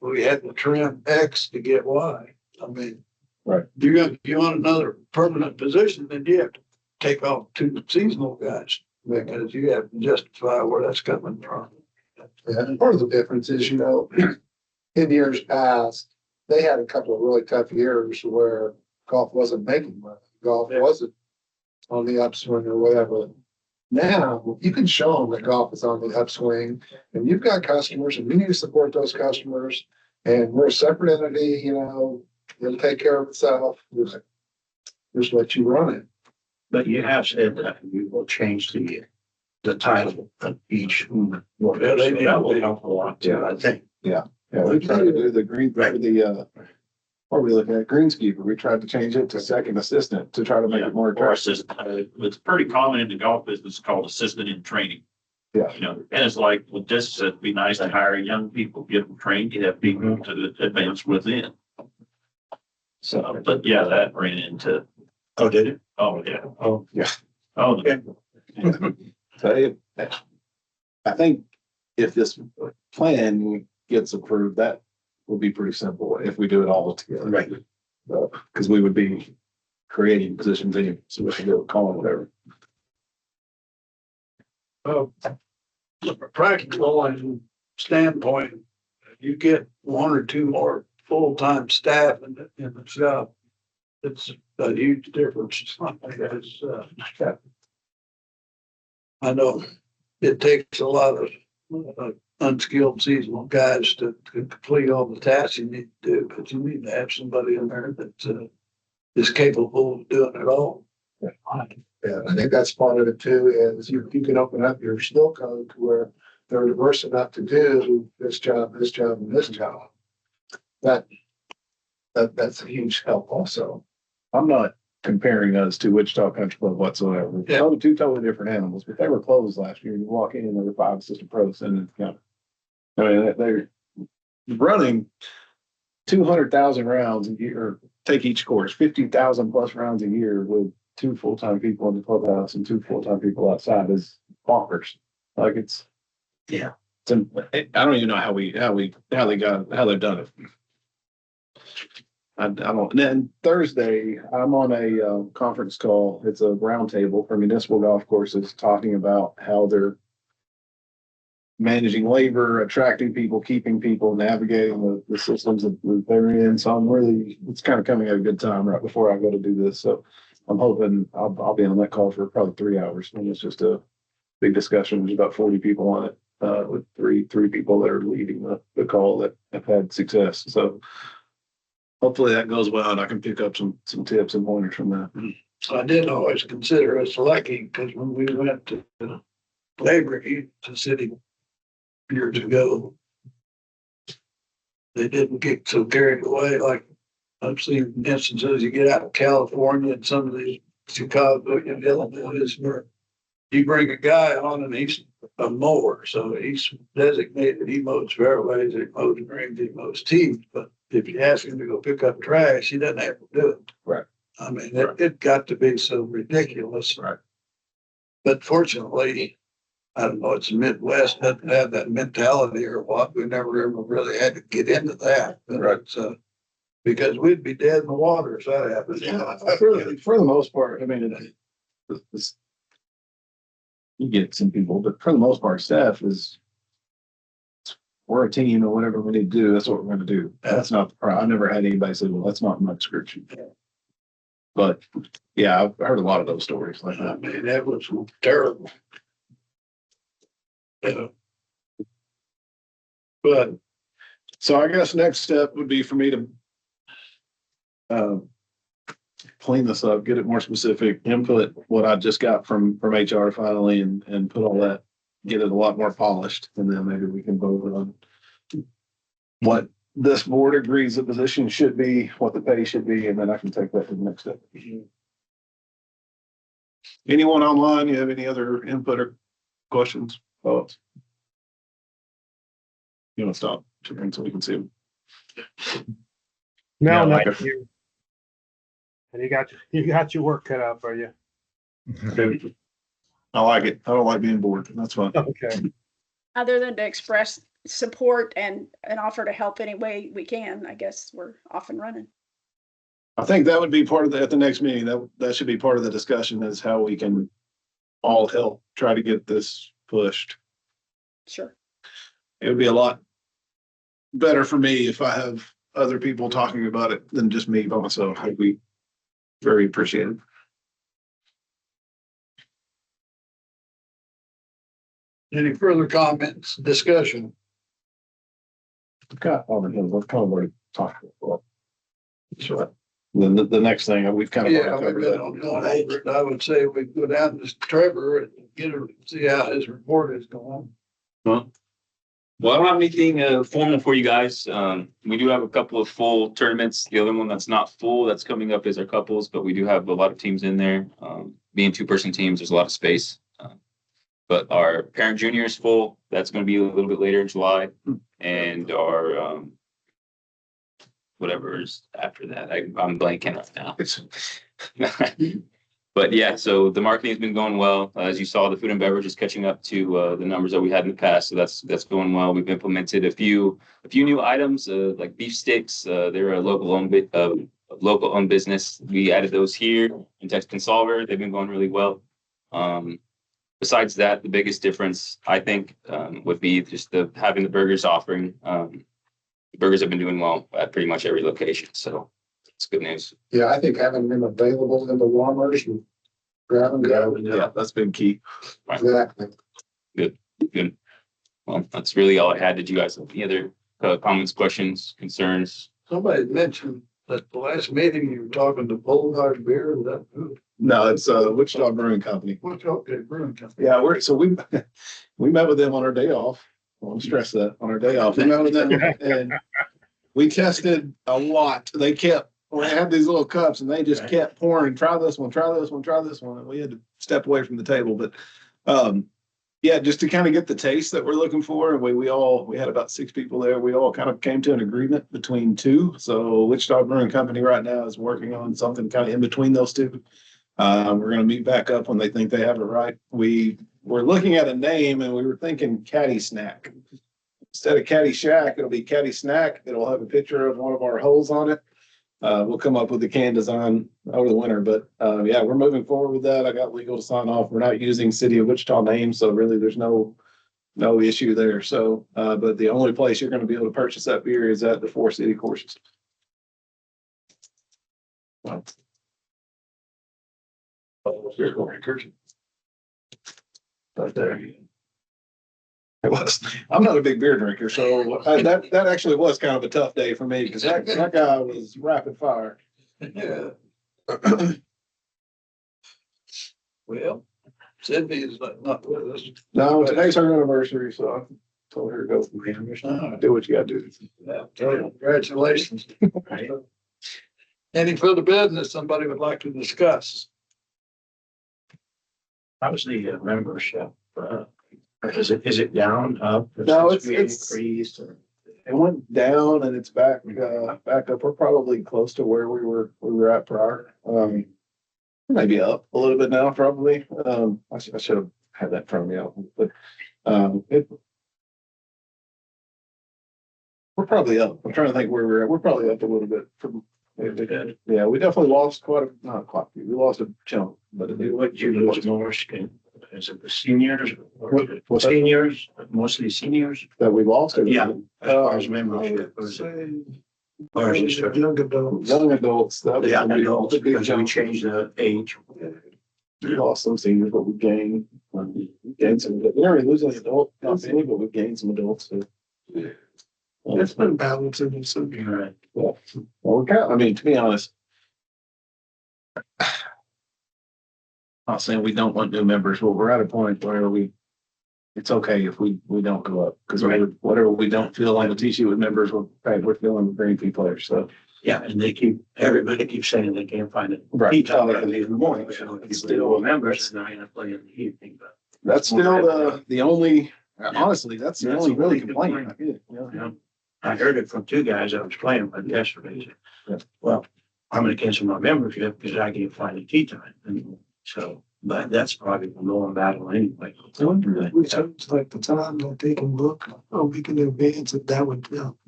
we had to trim X to get Y. I mean. Right. You want another permanent position, then you have to take off 2 seasonal guys, because you have to justify where that's coming from. Yeah, and part of the difference is, in years past, they had a couple of really tough years where golf wasn't making money. Golf wasn't on the upswing or whatever. Now you can show them that golf is on the upswing and you've got customers and you need to support those customers. And we're a separate entity, you know, it'll take care of itself. Just let you run it. But you have said that you will change the title of each. Yeah, they did. That will help a lot too, I think. Yeah, we tried to do the green, what are we looking at? Greenskeeper. We tried to change it to second assistant to try to make it more Or attractive. assistant, it's pretty common in the golf business called assistant in training. Yeah. You know, and it's like, well, just it'd be nice to hire young people, get them trained, you have people to advance within. So, but yeah, that ran into, Oh, did it? oh, yeah, Oh, yeah. oh, yeah. So I think if this plan gets approved, that will be pretty simple if we do it all together. Right. Because we would be creating positions anyway, so we should go call it whatever. From a practical and standpoint, you get one or two more full-time staff in the shop. It's a huge difference. I know it takes a lot of unskilled seasonal guys to complete all the tasks you need to do, but you need to have somebody in there that is capable of doing it all. Yeah, I think that's part of it too, is you can open up your skill code to where they're diverse enough to do this job, this job, and this job. That's a huge help also. I'm not comparing us to Wichita Country Club whatsoever. Yeah. Two totally different animals, but they were closed last year. You walk in and there were 5 assistant pros and you know, I mean, they're running 200,000 rounds a year, or take each course, 50,000 plus rounds a year with 2 full-time people in the clubhouse and 2 full-time people outside is bonkers. Like it's, Yeah. I don't even know how they've done it. I don't, and then Thursday, I'm on a conference call. It's a roundtable for municipal golf courses talking about how they're managing labor, attracting people, keeping people, navigating the systems that they're in. So I'm really, it's kind of coming at a good time right before I go to do this. So I'm hoping I'll be on that call for probably 3 hours. And it's just a big discussion. There's about 40 people on it, with three people that are leading the call that have had success. So hopefully that goes well and I can pick up some tips and pointers from that. I did always consider us lucky because when we went to labor heat to city years ago, they didn't get so carried away. Like I've seen instances, you get out of California and some of these Chicago and Illinois where you bring a guy on and he's a mower. So he's designated, he mows fairways, he mows greens, he mows tees. But if you ask him to go pick up trash, he doesn't have to do it. Right. I mean, it got to be so ridiculous. Right. But fortunately, I don't know, it's the Midwest doesn't have that mentality or what. We never ever really had to get into that. But Right. it's, because we'd be dead in the water if that happened. Yeah, for the most part, I mean, you get some people, but for the most part, staff is, we're a team or whatever we need to do. That's what we're going to do. That's not the problem. I never had anybody say, well, that's not my description. But yeah, I've heard a lot of those stories like I that. mean, that was terrible. Yeah. But So I guess next step would be for me to clean this up, get it more specific, input what I just got from HR finally and put all that, get it a lot more polished. And then maybe we can vote on what this board agrees the position should be, what the pay should be, and then I can take that to the next step. Anyone online, you have any other input or questions, thoughts? You want to stop so we can see them? No, Yeah, no, like- you. And you got your work cut out for you. I like it. I don't like being bored. That's fine. Okay. Other than to express support and offer to help any way we can, I guess we're off and running. I think that would be part of at the next meeting. That should be part of the discussion is how we can all help try to get this pushed. Sure. It would be a lot better for me if I have other people talking about it than just me by myself. We very appreciate it. Any further comments, discussion? Got on it, what kind of already talked about. Sure. Then the next thing, we've kind of. Yeah, already we've covered been on going over it. I would say we go down to Trevor and get her, see how his report is going. Well, I don't have anything formal for you guys. We do have a couple of full tournaments. The other one that's not full that's coming up is our couples, but we do have a lot of teams in there. Being 2-person teams, there's a lot of space. But our parent junior is full. That's going to be a little bit later in July, and our whatever is after that. I'm blanking right now. But yeah, so the marketing has been going well. As you saw, the food and beverage is catching up to the numbers that we had in the past. So that's going well. We've implemented a few new items like beef sticks. They're a local owned business. We added those here in Texas Solver. They've been going really well. Besides that, the biggest difference I think would be just having the burgers offering. The burgers have been doing well at pretty much every location. So it's good news. Yeah, I think having them available in the Walmart and grab and go. Yeah, that's been key. Exactly. Good. Well, that's really all I had. Did you guys have any other comments, questions, concerns? Somebody mentioned that the last meeting you were talking to Bulldog Beer, is that who? No, it's Wichita Brewing Company. What's okay, Brewing Company? Yeah, we met with them on our day off. I want to stress that on our day off. We met with them and we tested a lot. We had these little cups and they just kept pouring, try this one. And we had to step away from the table. But yeah, just to kind of get the taste that we're looking for. And we had about 6 people there. We all kind of came to an agreement between 2. So Wichita Brewing Company right now is working on something kind of in between those 2. We're going to meet back up when they think they have it right. We were looking at a name and we were thinking Caddy Snack. Instead of Caddy Shack, it'll be Caddy Snack. It'll have a picture of one of our holes on it. We'll come up with the can design over the winter, but yeah, we're moving forward with that. I got legal to sign off. We're not using City of Wichita names, so really there's no issue there. So, but the only place you're going to be able to purchase that beer is at the 4 city courses. Well, but there it was. I'm not a big beer drinker, so that actually was kind of a tough day for me because that guy was rapid fire. Yeah. Well, Sydney is not with us. No, today's her anniversary, so I told her to go do what you gotta do. Yeah, congratulations. Any further business somebody would like to discuss? How's the membership? Is it down, up? No, it's Increased or? it went down and it's back up. We're probably close to where we were at prior. Maybe up a little bit now, probably. I should have had that from you, but we're probably up. I'm trying to think where we're at. We're probably up a little bit from. Yeah, we definitely lost not quite a few. We lost a chunk, but What you lose more, is it the seniors or seniors, mostly seniors? that we lost. Yeah, as far as membership. Or is it Young adults. Young adults. That was the a big- adults, big because we chunk. changed the age. We lost some seniors, but we gained some. We didn't really lose any adults, not many, but we gained some adults. So. It's been balancing and so. Right. Well, we're I mean, to be honest, not saying we don't want new members, but we're at a point where it's okay if we don't go up because whatever we don't feel on the T-sheet with members, we're feeling with Green Pea players. So Yeah, and everybody keeps saying they can't find it. Right. Each other in the morning, so if you still members, then I end up playing in the evening, but. that's still the only. Honestly, that's the only really complaint. I get, Yeah. I heard it from 2 guys I was playing with yesterday. Yeah. Well, I'm gonna cancel my membership because I can't find a tea time. And so, but that's probably the going battle anyway. I wonder if we changed like the time that they can book a week in advance, if that would help.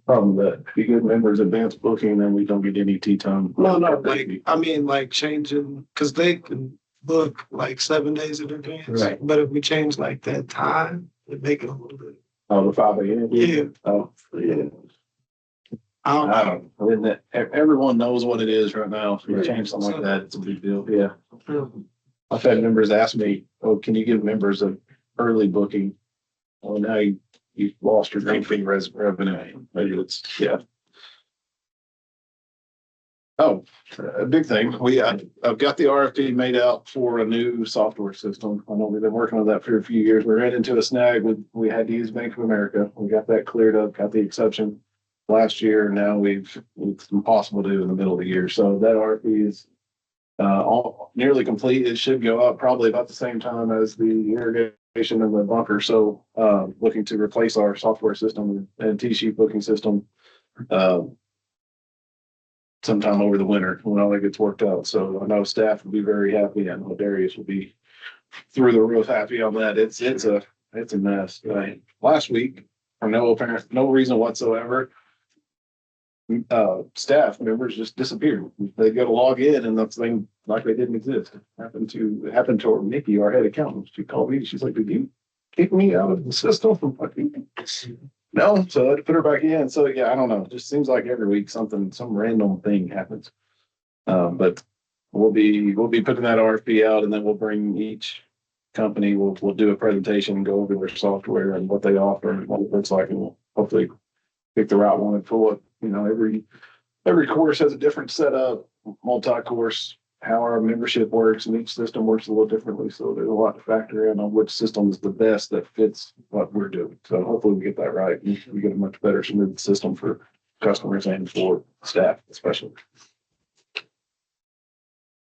problem that if you get members advanced booking, then we don't get any tea time. No, like, I mean, like changing, cause they can book like 7 days in advance. Right. But if we change like that time, it make it a little bit Oh, the 5 a.m.? Yeah. Oh, Yeah. I don't know. Isn't it- everyone knows what it is right now. If you change something like that, it's a big deal. Yeah. I've had members ask me, oh, can you give members a early booking? Well, now you've lost your green fee revenue. Maybe it's, yeah. Oh, a big thing. I've got the RFP made out for a new software system. I know we've been working on that for a few years. We ran into a snag we had to use Bank of America. We got that cleared up, got the exception last year. Now it's impossible to do in the middle of the year. So that RFP is all nearly complete. It should go up probably about the same time as the irrigation and the bunker. So looking to replace our software system and T-sheet booking system. Sometime over the winter when all that gets worked out. So I know staff will be very happy and Darius will be through the roof happy on that. It's a mess. Last week, for no apparent, no reason whatsoever, staff members just disappeared. They go to log in and the thing like they didn't exist. It happened to Nikki, our head accountant. She called me. She's like, "Did you kick me out of the system?" No, so I had to put her back in. So yeah, I don't know. It just seems like every week some random thing happens. But we'll be putting that RFP out, and then we'll bring each company. We'll do a presentation and go over their software and what they offer and what it looks like, and we'll hopefully pick the right one for what every course has a different setup, multi-course. How our membership works, and each system works a little differently. So there's a lot to factor in on which system is the best that fits what we're doing. So hopefully we get that right. We get a much better, smooth system for customers and for staff, especially.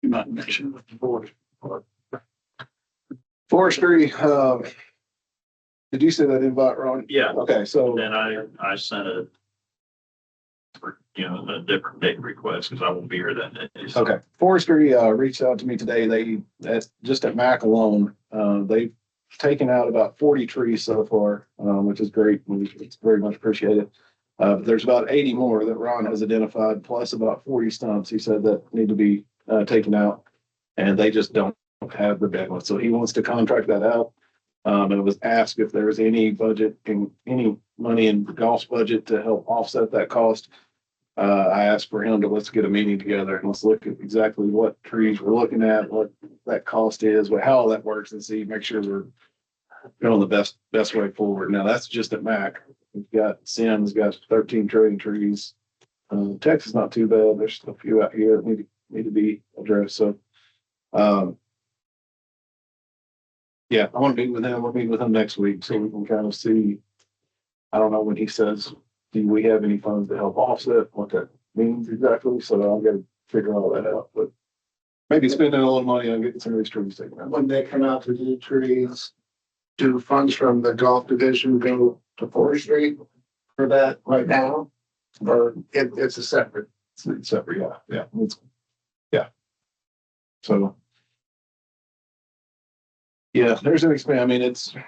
You might mention with the board. Forestry, did you say that invite, Ron? Yeah. Okay, so. Then I sent a different date request because I won't be here that day. So. Okay, forestry reached out to me today. Just at Mac alone, they've taken out about 40 trees so far, which is great. It's very much appreciated. There's about 80 more that Ron has identified, plus about 40 stumps he said that need to be taken out, and they just don't have the bandwidth. So he wants to contract that out. And it was asked if there was any money in golf's budget to help offset that cost. I asked for him to let's get a meeting together and let's look at exactly what trees we're looking at, what that cost is, how all that works, and make sure we're going the best way forward. Now that's just at Mac. We've got Sims got 13 trillion trees. Texas is not too bad. There's a few out here that need to be addressed. So yeah, I want to meet with him. We'll meet with him next week so we can kind of see. I don't know when he says, do we have any funds to help offset what that means exactly? So I've got to figure all that out, but maybe spending a little money on getting some of these trees taken out. When they come out to do trees, do funds from the golf division go to forestry for that right now? Or it's a separate? It's separate, yeah. Yeah. So. Yeah, there's an expand. I mean, there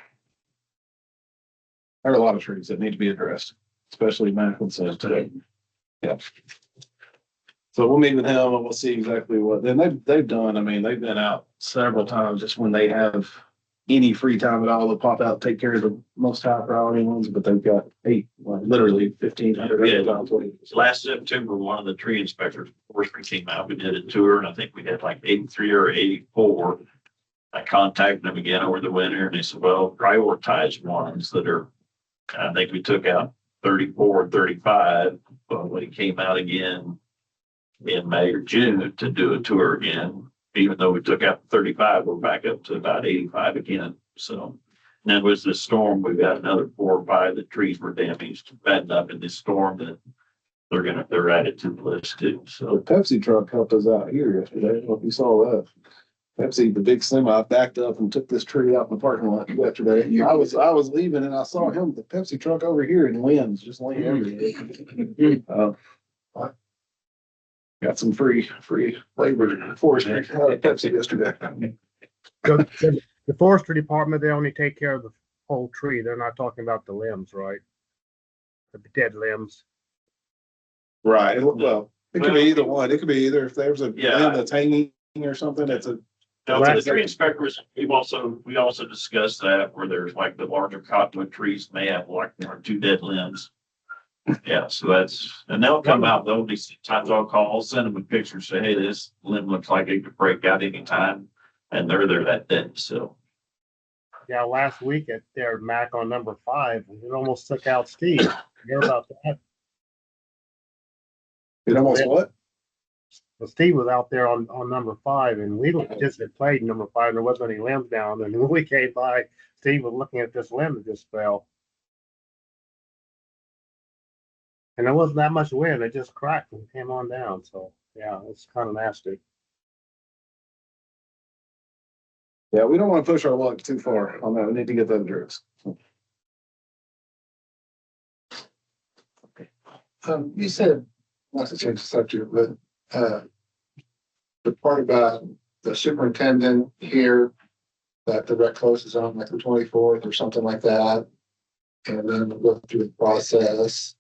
are a lot of trees that need to be addressed, especially Macklin says today. Yeah. So we'll meet with him and we'll see exactly what, then they've done. I mean, they've been out several times just when they have any free time at all, they'll pop out, take care of the most high priority ones, but they've got literally 1,500. Last September, one of the tree inspectors, forestry came out, we did a tour, and I think we had like 83 or 84. I contacted them again over the winter, and they said, well, prioritize ones that are, I think we took out 34, 35, but when he came out again in May or June to do a tour again, even though we took out 35, we're back up to about 85 again. So, and then was this storm, we've got another 4 or 5, the trees were damaged bad enough in this storm that they're added to the list too. The So Pepsi truck helped us out here yesterday. I don't know if you saw that. Pepsi, the big semi, backed up and took this tree out in the parking lot yesterday. I was leaving and I saw him, the Pepsi truck over here in limbs, just laying everywhere. Got some free labor forestry out of Pepsi yesterday. The forestry department, they only take care of the whole tree. They're not talking about the limbs, right? The dead limbs. Right. Well, it could be either one. It could be either if there's a limb that's hanging or something, Now, for the tree inspectors, we also discussed that where there's like the larger cottonwood trees may have like 1 or 2 dead limbs. Yeah, so and they'll come out, they'll be, sometimes I'll call, send them a picture, say, hey, this limb looks like it could break out anytime. And they're there that day, so. Yeah, last week at their Mac on number 5, it almost took out Steve. Hear about that? It almost what? Well, Steve was out there on number 5, and we just had played number 5, and there wasn't any limbs down. And when we came by, Steve was looking at this limb that just fell. And there wasn't that much wind, it just cracked and came on down. So yeah, it's kind of nasty. Yeah, we don't want to push our luck too far on that. We need to get that addressed. You said, not to change the subject, but, the part about the superintendent here, that the rec closes on like the 24th or something like that. And then we'll go through the process.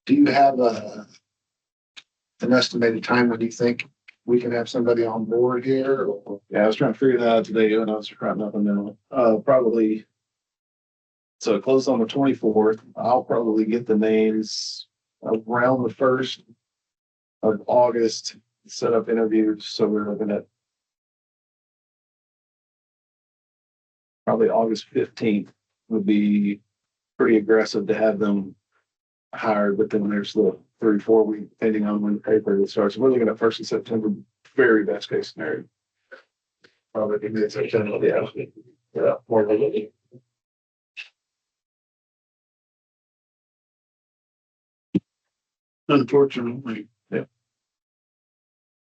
Do you have an estimated time when you think we can have somebody on board here? Or? Yeah, I was trying to figure that out today when I was writing up a memo. Probably. So it closed on the 24th. I'll probably get the names around the 1st of August, set up interviews. So we're looking at probably August 15th would be pretty aggressive to have them hired, but then there's the 3-4 week, depending on when the paper starts. We're looking at 1st of September, very best case scenario. Probably mid-September. Yeah. Yeah. More than that. Unfortunately,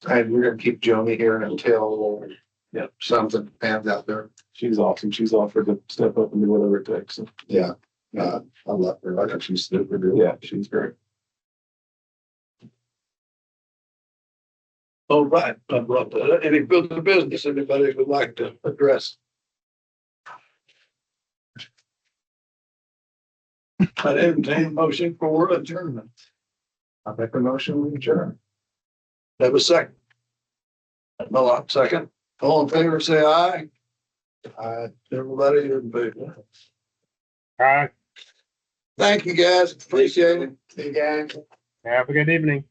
And we're gonna keep Joni here until something pans out there. She's awesome. She's offered to step up and do whatever it takes. So, Yeah. I love her. I think she's super good. yeah, she's great. all right, any further business anybody would like to address? I entertain a motion for adjournment. I make a motion, we adjourn. Have a second. No, second. All in favor, say aye. Everybody in favor. All right. Thank you, guys. Appreciate it. Hey, guys. Have a good evening.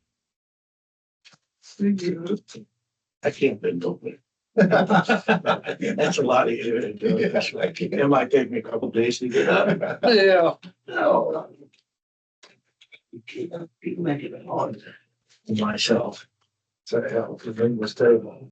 I can't bend over. That's a lot easier to do it this way. It might take me a couple days to get up. Yeah. No. You make it hard for myself. So, yeah. To bring this table.